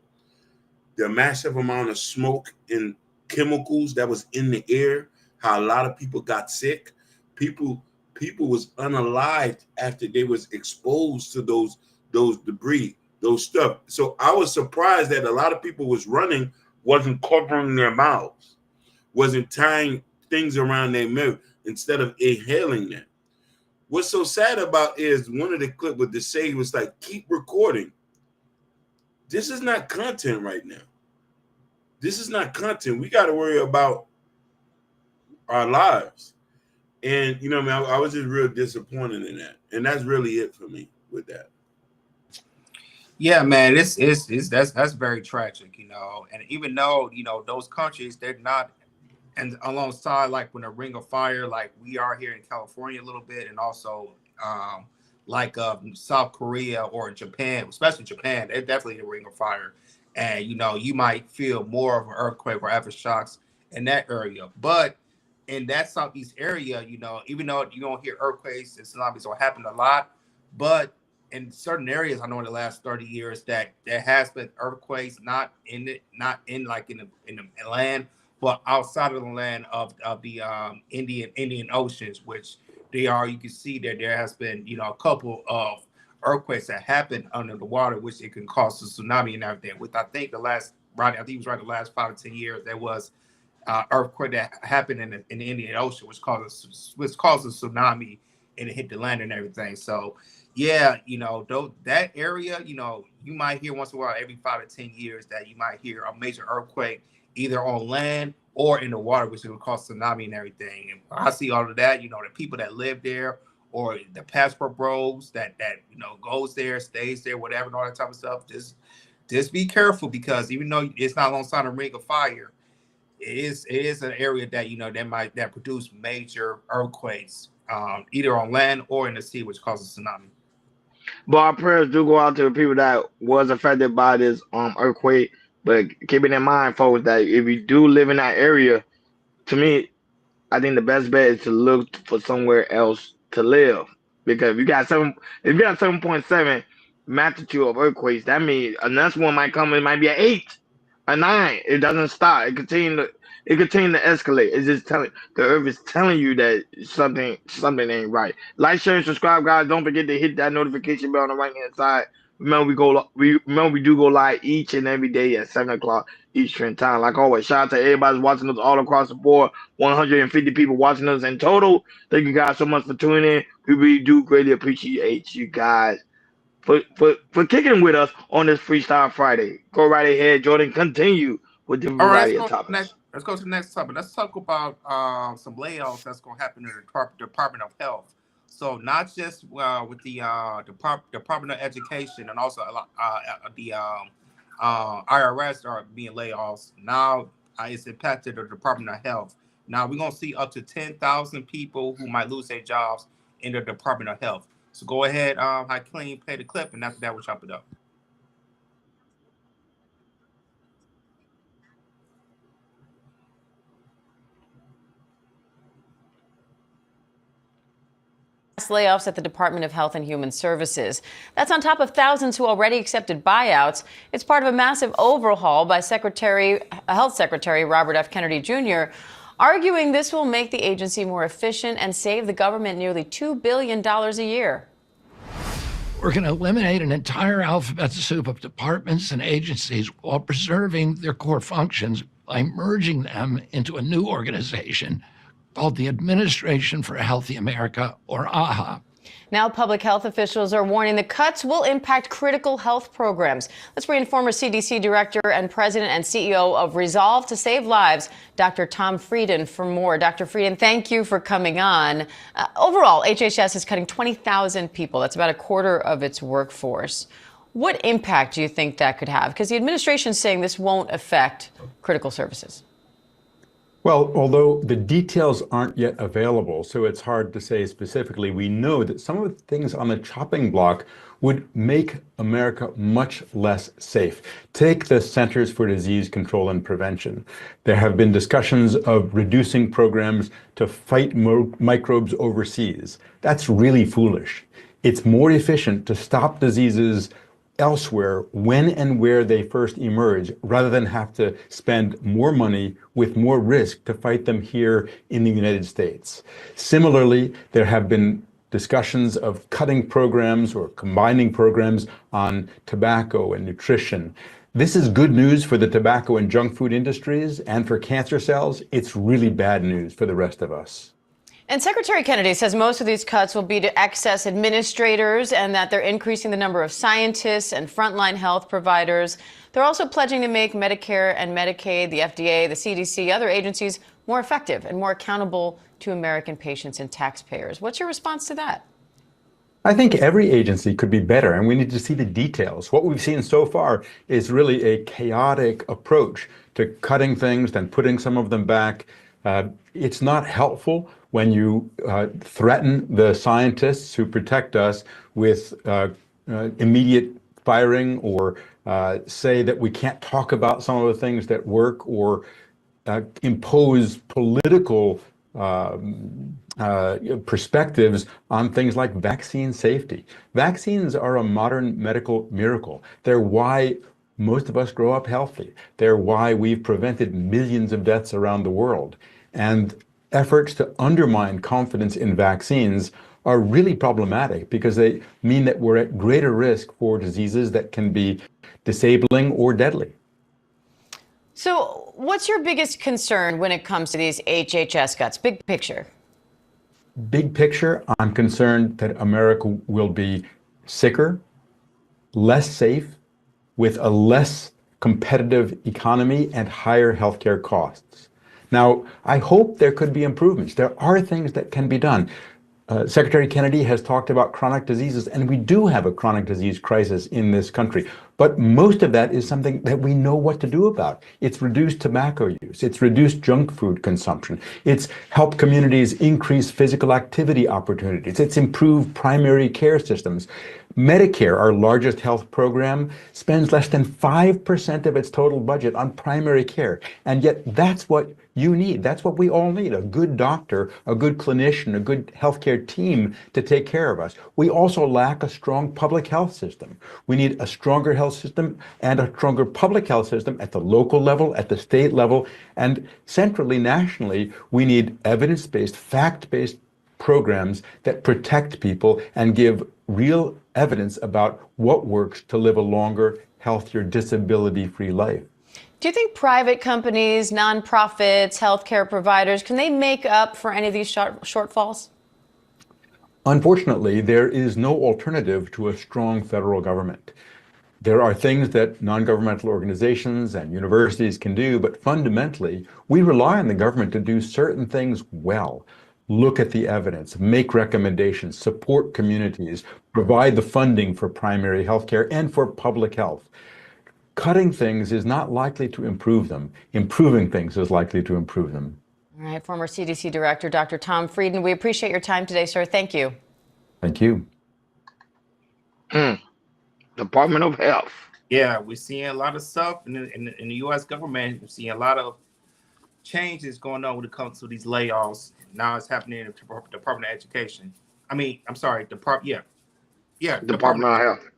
The massive amount of smoke and chemicals that was in the air, how a lot of people got sick. People was unalived after they was exposed to those debris, those stuff. So I was surprised that a lot of people was running, wasn't covering their mouths, wasn't tying things around their mouth instead of inhaling them. What's so sad about is one of the clip with the say was like, keep recording. This is not content right now. This is not content. We got to worry about our lives. And, you know, I was just real disappointed in that. And that's really it for me with that. Yeah, man, that's very tragic, you know. And even though, you know, those countries, they're not, and alongside like when a ring of fire, like we are here in California a little bit, and also South Korea or Japan, especially Japan, they're definitely a ring of fire. And you know, you might feel more of an earthquake or aftershocks in that area. But in that southeast area, you know, even though you don't hear earthquakes and tsunamis don't happen a lot, but in certain areas, I know in the last 30 years that there has been earthquakes, not in the land, but outside of the land of the Indian Oceans, which you can see that there has been, you know, a couple of earthquakes that happen under the water, which it can cause a tsunami and everything. With I think the last 5 to 10 years, there was earthquake that happened in the Indian Ocean, which caused a tsunami, and it hit the land and everything. So, yeah, you know, that area, you know, you might hear once in a while, every 5 to 10 years, that you might hear a major earthquake either on land or in the water, which would cause tsunami and everything. And I see all of that, you know, the people that live there or the passport bros that you know goes there, stays there, whatever, and all that type of stuff. Just be careful, because even though it's not alongside a ring of fire, it is an area that, you know, that produce major earthquakes, either on land or in the sea, which causes tsunami. But our prayers do go out to the people that was affected by this earthquake. But keeping in mind, folks, that if you do live in that area, to me, I think the best bet is to look for somewhere else to live. Because if you got 7.7 magnitude of earthquakes, that means a next one might come. It might be an 8, a 9. It doesn't stop. It continue to escalate. It's just telling the earth is telling you that something ain't right. Like, share, and subscribe, guys. Don't forget to hit that notification bell on the right hand side. Remember, we do go live each and every day at 7 o'clock Eastern time. Like always, shout out to everybody watching us all across the board. 150 people watching us in total. Thank you guys so much for tuning in. We really do greatly appreciate you guys for kicking with us on this Freestyle Friday. Go right ahead, Jordan. Continue with the All right, variety of topics. let's go to the next topic. Let's talk about some layoffs that's going to happen in the Department of Health. So not just with the Department of Education, and also the IRS are being layoffs. Now it's impacted the Department of Health. Now we're going to see up to 10,000 people who might lose their jobs in the Department of Health. So go ahead, Hakeem, play the clip, and after that we'll chop it up. Layoffs at the Department of Health and Human Services. That's on top of thousands who already accepted buyouts. It's part of a massive overhaul by Health Secretary Robert F. Kennedy Jr., arguing this will make the agency more efficient and save the government nearly $2 billion a year. We're going to eliminate an entire alphabet soup of departments and agencies while preserving their core functions by merging them into a new organization called the Administration for a Healthy America, or AHA. Now public health officials are warning the cuts will impact critical health programs. Let's bring in former CDC Director and President and CEO of Resolve to Save Lives, Dr. Tom Frieden, for more. Dr. Frieden, thank you for coming on. Overall, HHS is cutting 20,000 people. That's about a quarter of its workforce. What impact do you think that could have? Because the administration is saying this won't affect critical services. Well, although the details aren't yet available, so it's hard to say specifically, we know that some of the things on the chopping block would make America much less safe. Take the Centers for Disease Control and Prevention. There have been discussions of reducing programs to fight microbes overseas. That's really foolish. It's more efficient to stop diseases elsewhere when and where they first emerge, rather than have to spend more money with more risk to fight them here in the United States. Similarly, there have been discussions of cutting programs or combining programs on tobacco and nutrition. This is good news for the tobacco and junk food industries and for cancer cells. It's really bad news for the rest of us. And Secretary Kennedy says most of these cuts will be to excess administrators and that they're increasing the number of scientists and frontline health providers. They're also pledging to make Medicare and Medicaid, the FDA, the CDC, other agencies more effective and more accountable to American patients and taxpayers. What's your response to that? I think every agency could be better, and we need to see the details. What we've seen so far is really a chaotic approach to cutting things, then putting some of them back. It's not helpful when you threaten the scientists who protect us with immediate firing, or say that we can't talk about some of the things that work, or impose political perspectives on things like vaccine safety. Vaccines are a modern medical miracle. They're why most of us grow up healthy. They're why we've prevented millions of deaths around the world. And efforts to undermine confidence in vaccines are really problematic because they mean that we're at greater risk for diseases that can be disabling or deadly. So what's your biggest concern when it comes to these HHS cuts? Big picture. Big picture, I'm concerned that America will be sicker, less safe, with a less competitive economy and higher healthcare costs. Now, I hope there could be improvements. There are things that can be done. Secretary Kennedy has talked about chronic diseases, and we do have a chronic disease crisis in this country. But most of that is something that we know what to do about. It's reduced tobacco use. It's reduced junk food consumption. It's helped communities increase physical activity opportunities. It's improved primary care systems. Medicare, our largest health program, spends less than 5% of its total budget on primary care. And yet that's what you need. That's what we all need: a good doctor, a good clinician, a good healthcare team to take care of us. We also lack a strong public health system. We need a stronger health system and a stronger public health system at the local level, at the state level, and centrally, nationally. We need evidence-based, fact-based programs that protect people and give real evidence about what works to live a longer, healthier, disability-free life. Do you think private companies, nonprofits, healthcare providers, can they make up for any of these shortfalls? Unfortunately, there is no alternative to a strong federal government. There are things that non-governmental organizations and universities can do, but fundamentally, we rely on the government to do certain things well. Look at the evidence, make recommendations, support communities, provide the funding for primary health care and for public health. Cutting things is not likely to improve them. Improving things is likely to improve them. All right, former CDC Director Dr. Tom Frieden, we appreciate your time today, sir. Thank you. Thank you. Department of Health. Yeah, we're seeing a lot of stuff in the U.S. government. We're seeing a lot of changes going on when it comes to these layoffs. Now it's happening in the Department of Education. Department of Health.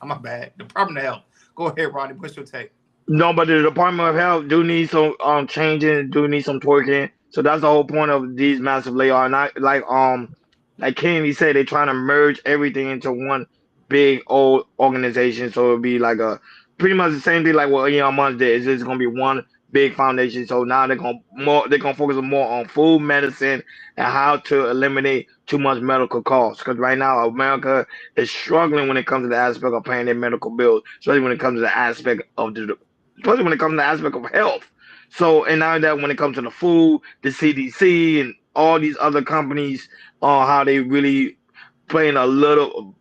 My bad. Department of Health. Go ahead, Ronnie. What's your take? No, but the Department of Health do need some changing, do need some twerking. So that's the whole point of these massive layoffs. And like Kennedy said, they're trying to merge everything into one big old organization. So it'll be like pretty much the same thing like what Elon Musk did. It's just gonna be one big foundation. So now they're gonna focus more on food, medicine, and how to eliminate too much medical costs. Because right now America is struggling when it comes to the aspect of paying their medical bills, especially when it comes to the aspect of health. So, and now that when it comes to the food, the CDC and all these other companies, how they really doing a little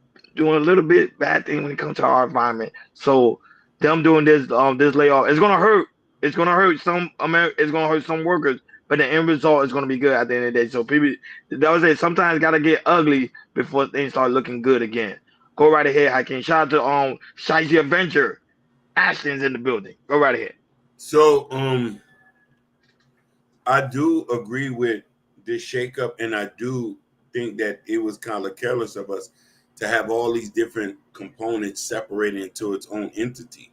bit bad thing when it comes to our environment. So them doing this layoff, it's gonna hurt. It's gonna hurt some workers, but the end result is going to be good at the end of the day. So people, that was it. Sometimes got to get ugly before things start looking good again. Go right ahead, Hakeem. Shout out to Shiesty Avenger. Ashton's in the building. Go right ahead. So I do agree with this shakeup, and I do think that it was kind of careless of us to have all these different components separated into its own entity.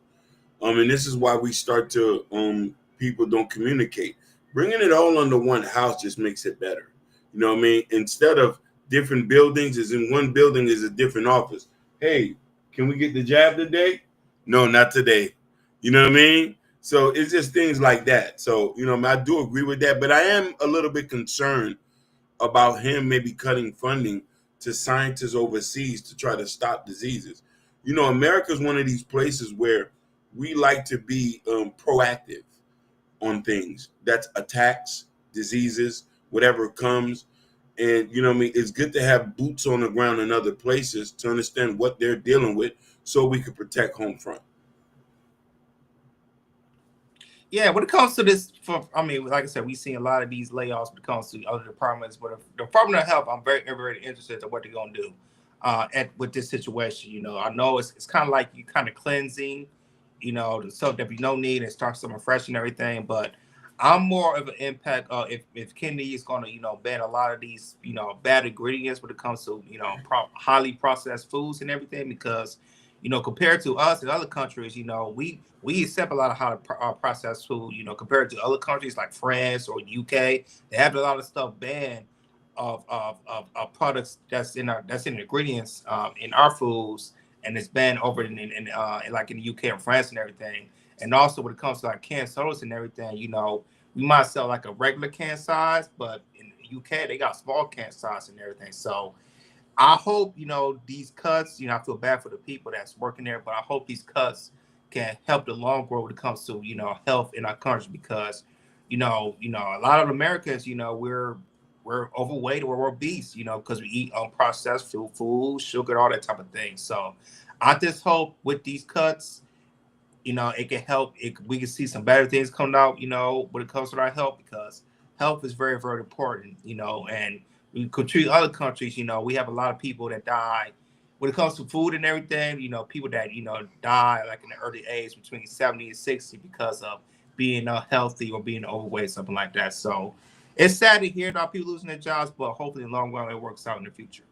And this is why we start to people don't communicate. Bringing it all under one house just makes it better. You know what I mean? Instead of different buildings, is in one building is a different office. Hey, can we get the jab today? No, not today. You know what I mean? So it's just things like that. So, you know, I do agree with that, but I am a little bit concerned about him maybe cutting funding to scientists overseas to try to stop diseases. You know, America is one of these places where we like to be proactive on things. That's attacks, diseases, whatever comes. And, you know what I mean? It's good to have boots on the ground in other places to understand what they're dealing with so we can protect home front. Yeah, when it comes to this, I mean, like I said, we see a lot of these layoffs when it comes to other departments. But the Department of Health, I'm very, very interested in what they're going to do with this situation. You know, I know it's kind of like you kind of cleansing, you know, the stuff that we don't need and start something fresh and everything. But I'm more of an impact if Kennedy is going to, you know, ban a lot of these, you know, bad ingredients when it comes to, you know, highly processed foods and everything, because, you know, compared to us and other countries, you know, we accept a lot of highly processed food, you know, compared to other countries like France or UK. They have a lot of stuff banned of products that's in ingredients in our foods, and it's banned over in like in the UK and France and everything. And also when it comes to like canned sodas and everything, you know, we might sell like a regular can size, but in the UK they got small can size and everything. So I hope, you know, these cuts, you know, I feel bad for the people that's working there, but I hope these cuts can help the long road when it comes to, you know, health in our country, because, you know, a lot of Americans, you know, we're overweight or we're obese, you know, because we eat unprocessed food, sugar, all that type of thing. So I just hope with these cuts, you know, it can help. We can see some better things coming out, you know, when it comes to our health, because health is very, very important, you know, and we could treat other countries, you know, we have a lot of people that die when it comes to food and everything, you know, people that, you know, die like in the early age between 70 and 60 because of being healthy or being overweight, something like that. So it's sad to hear about people losing their jobs, but hopefully in the long run it works out in the future.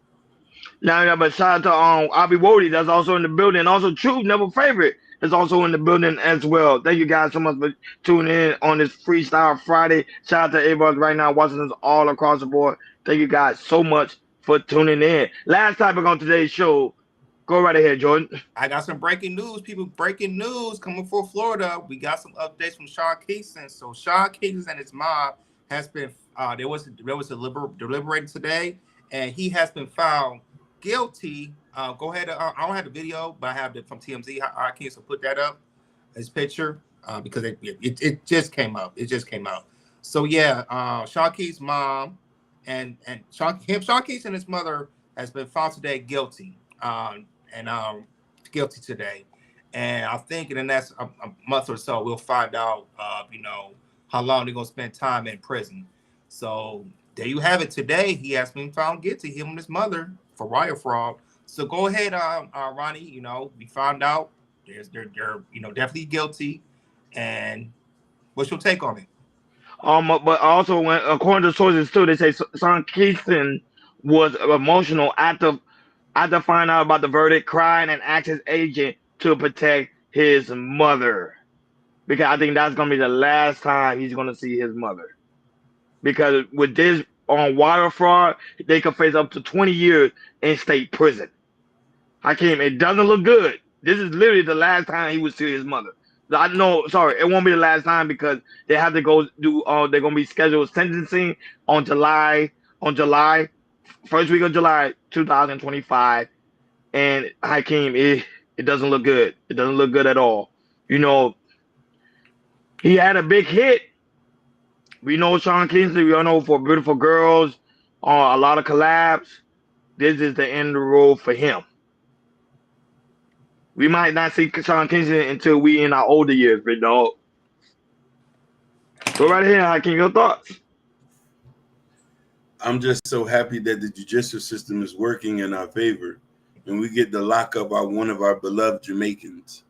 Now, yeah, but shout out to Abi Wody, that's also in the building. Also, True Never Favorite is also in the building as well. Thank you guys so much for tuning in on this Freestyle Friday. Shout out to everybody right now watching us all across the board. Thank you guys so much for tuning in. Last topic on today's show. Go right ahead, Jordan. I got some breaking news, people. Breaking news coming for Florida. We got some updates from Sean Kingston. So Sean Kingston and his mom has been there was a deliberated today, and he has been found guilty. Go ahead. I don't have the video, but I have it from TMZ. I can't put that up, his picture, because it just came out. It just came out. So yeah, Sean Kingston's mom and Sean Kingston and his mother has been found today guilty. And guilty today, and I think in the next a month or so we'll find out, you know, how long they're gonna spend time in prison. So there you have it. Today he has been found guilty, him and his mother, for wire fraud. So go ahead, Ronnie. You know, we found out they're you know definitely guilty. And what's your take on it? But also, when according to sources too, they say Sean Kingston was emotional after finding out about the verdict, crying and asked his agent to protect his mother, because I think that's gonna be the last time he's gonna see his mother. Because with this on wire fraud, they could face up to 20 years in state prison. It doesn't look good. This is literally the last time he would see his mother. I know, sorry, it won't be the last time, because they have to go do. They're gonna be scheduled sentencing on July, first week of July, 2025. And Hakeem, it doesn't look good. It doesn't look good at all. You know, he had a big hit. We know Sean Kingston. We all know for Beautiful Girls, a lot of collabs. This is the end of the road for him. We might not see Sean Kingston until we in our older years, but no. Go right ahead, Hakeem. Your thoughts? I'm just so happy that the judicial system is working in our favor, and we get to lock up one of our beloved Jamaicans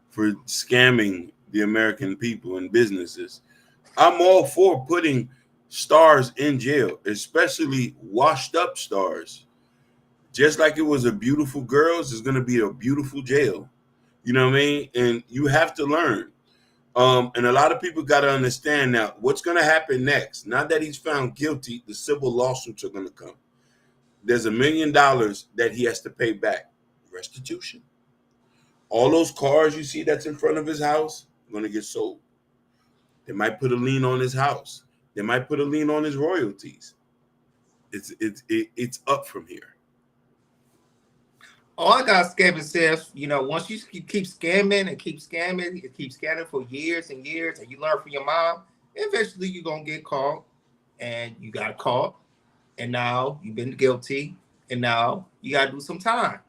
for scamming the American people and businesses. I'm all for putting stars in jail, especially washed up stars. Just like it was a beautiful girls, it's going to be a beautiful jail. You know what I mean? And you have to learn. And a lot of people got to understand now what's going to happen next. Now that he's found guilty, the civil lawsuits are going to come. There's $1 million that he has to pay back. Restitution. All those cars you see that's in front of his house are going to get sold. They might put a lien on his house. They might put a lien on his royalties. It's up from here. All I got scamming says, once you keep scamming and keep scamming for years and years, and you learn from your mom, eventually you're gonna get caught, and you got caught, and now you've been guilty, and now you gotta do some time.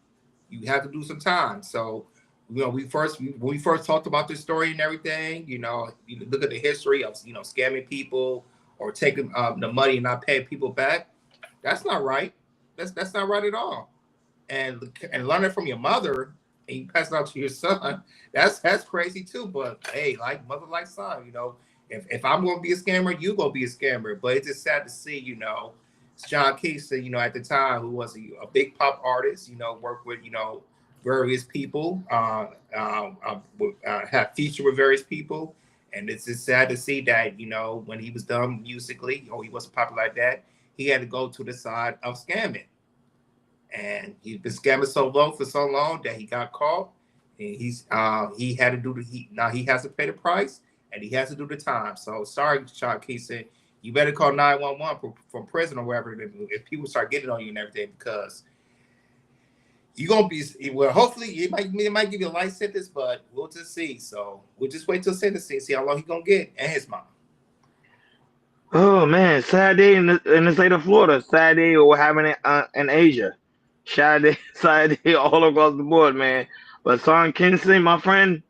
You have to do some time. So, when we first talked about this story and everything, you look at the history of scamming people or taking the money and not paying people back. That's not right. That's not right at all. And learn it from your mother and you pass it out to your son, that's crazy too. But hey, like mother, like son, if I'm gonna be a scammer, you gonna be a scammer. But it's just sad to see, John Kingston, at the time, who was a big pop artist, worked with various people, have featured with various people, and it's just sad to see that when he was done musically, he wasn't popular like that. He had to go to the side of scamming. And he's been scamming for so long that he got caught, and he had to do now he has to pay the price, and he has to do the time. So sorry, Sean Keeson, you better call 911 from prison or wherever if people start getting on you and everything, because you're gonna be hopefully it might give you a life sentence, but we'll just see. So we'll just wait till sentencing, see how long he's gonna get, and his mom. Oh man, sad day in the state of Florida. Sad day we're having it in Asia. Sad day all across the board, man. But Son Kinsey, my friend,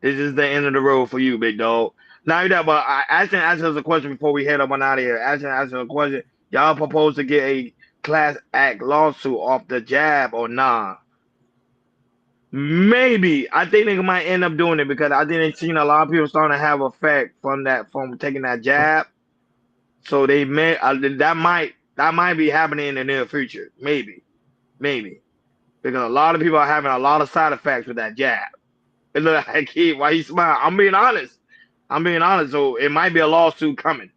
this is the end of the road for you, big dog. Now that, but Ashton asked us a question before we head up on out of here. Ashton asked us a question. Y'all propose to get a class act lawsuit off the jab or nah? Maybe. I think they might end up doing it because I think they've seen a lot of people starting to have effect from taking that jab. So they may that might be happening in the near future. Maybe. Because a lot of people are having a lot of side effects with that jab. It look like why you smile? I'm being honest. So it might be a lawsuit coming.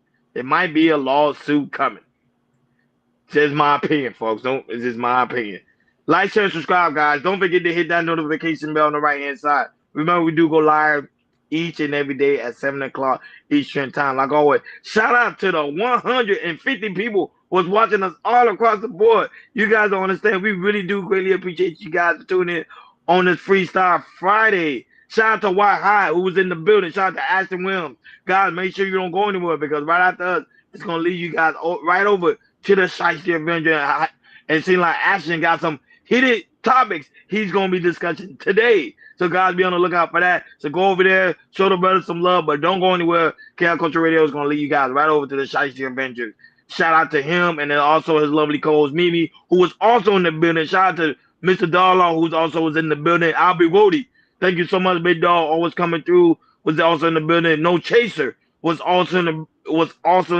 Just my opinion, folks. It's just my opinion. Like, share, subscribe, guys. Don't forget to hit that notification bell on the right-hand side. Remember, we do go live each and every day at 7 o'clock Eastern time. Like always, shout out to the 150 people who was watching us all across the board. You guys don't understand. We really do greatly appreciate you guys tuning in on this Freestyle Friday. Shout out to White High, who was in the building. Shout out to Ashton Williams. Guys, make sure you don't go anywhere because right after us, it's going to lead you guys right over to the Shiesty Avenger. And it seems like Ashton got some heated topics he's going to be discussing today. So guys, be on the lookout for that. So go over there, show the brother some love, but don't go anywhere. Chaos Culture Radio is going to lead you guys right over to the Shiesty Avengers. Shout out to him, and then also his lovely co-host Mimi, who was also in the building. Shout out to Mr. Darlaw, who's also was in the building. Albie Wody, thank you so much, big dog. Always coming through. Was also in the building. No Chaser was also in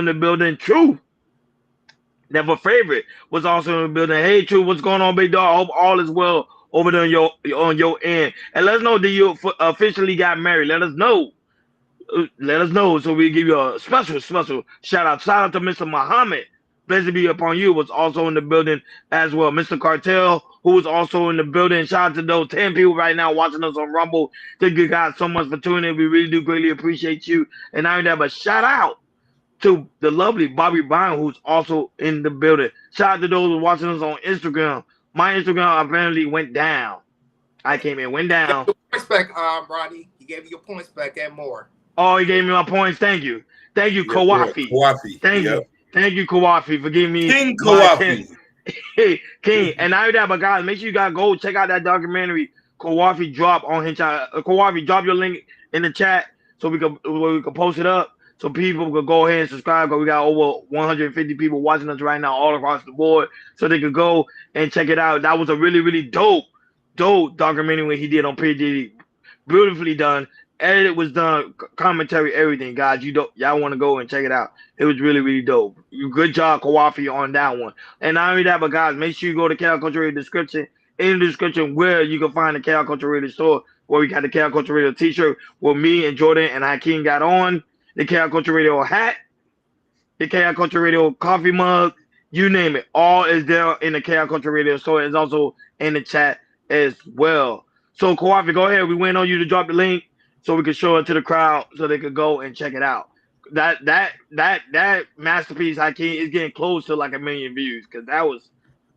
the building. Truth, never favorite, was also in the building. Hey, Truth, what's going on, big dog? I hope all is well over there on your end. And let us know that you officially got married. Let us know. So we give you a special shout out. Shout out to Mr. Muhammad. Blessed be upon you, was also in the building as well. Mr. Cartel, who was also in the building. Shout out to those 10 people right now watching us on Rumble. Thank you guys so much for tuning in. We really do greatly appreciate you. And I have a shout out to the lovely Bobby Brown, who's also in the building. Shout out to those who are watching us on Instagram. My Instagram apparently went down. I came in, went down. Your points back, Rodney. He gave you your points back and more. Oh, he gave me my points. Thank you, Kawafi. Thank you, Kawafi, for giving me King Kawafi. Hey, King. And now that, but guys, make sure you guys go check out that documentary Kawafi drop on his channel. Kawafi, drop your link in the chat so we can post it up. so people could go ahead and subscribe. Because we got over 150 people watching us right now all across the board, so they could go and check it out. That was a really, really dope documentary when he did on P. Diddy. Beautifully done. Edit was done, commentary, everything, guys. Y'all want to go and check it out. It was really, really dope. Good job, Kawafi, on that one. And not only that, but guys, make sure you go to Chaos Culture Radio description. In the description, where you can find the Chaos Culture Radio store, where we got the Chaos Culture Radio T-shirt, where me and Jordan and Hakeem got on the Chaos Culture Radio hat, the Chaos Culture Radio coffee mug, you name it. All is there in the Chaos Culture Radio store. It's also in the chat as well. So, Kawafi, go ahead. We went on you to drop the link so we could show it to the crowd so they could go and check it out. That masterpiece, Hakeem, is getting close to like 1 million views because that was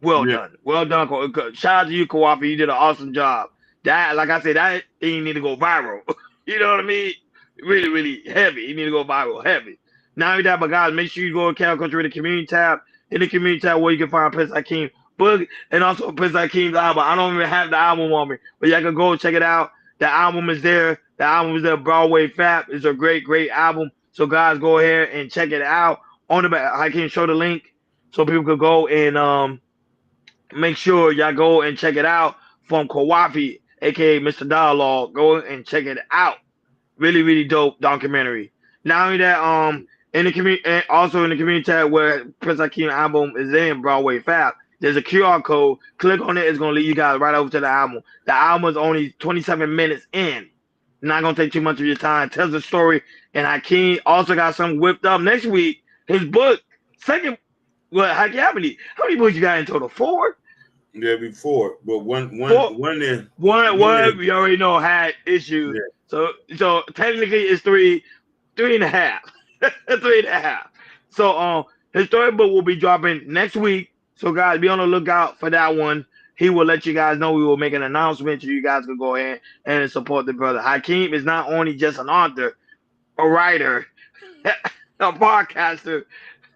well done. Well done. Shout out to you, Kawafi. You did an awesome job. That, like I said, that thing need to go viral. You know what I mean? Really, really heavy. You need to go viral heavy. Not only that, but guys, make sure you go to Cal Country, the community tab. In the community tab where you can find Prince Hakeem book and also Prince Hakeem's album. I don't even have the album on me, but y'all can go check it out. The album is there. The album is there. Broadway Fap. It's a great, great album. So guys, go ahead and check it out. On the back, I can show the link so people could go and make sure y'all go and check it out from Kawafi, aka Mr. Dialogue. Go and check it out. Really, really dope documentary. Not only that, in the community, and also in the community tab where Prince Hakeem album is in Broadway Fab, there's a QR code. Click on it. It's gonna lead you guys right over to the album. The album is only 27 minutes in. Not gonna take too much of your time. Tells the story, and Hakeem also got something whipped up next week. His book, second. Well, Hakeem, how many books you got in total? 4? Yeah, before, but one we already know had issues. Yeah. So technically it's 3.5. 3.5. So his third book will be dropping next week. So guys, be on the lookout for that one. He will let you guys know. We will make an announcement so you guys can go ahead and support the brother. Hakeem is not only just an author, a writer, a podcaster,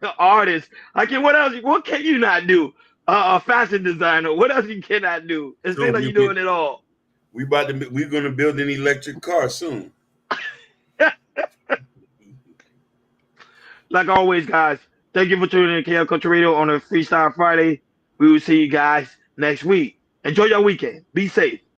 an artist. Hakeem, what else? What can you not do? A fashion designer. What else you cannot do? It seems like you're doing it all. We're gonna build an electric car soon. Like always, guys, thank you for tuning in to KL Culture Radio on a Freestyle Friday. We will see you guys next week. Enjoy your weekend. Be safe.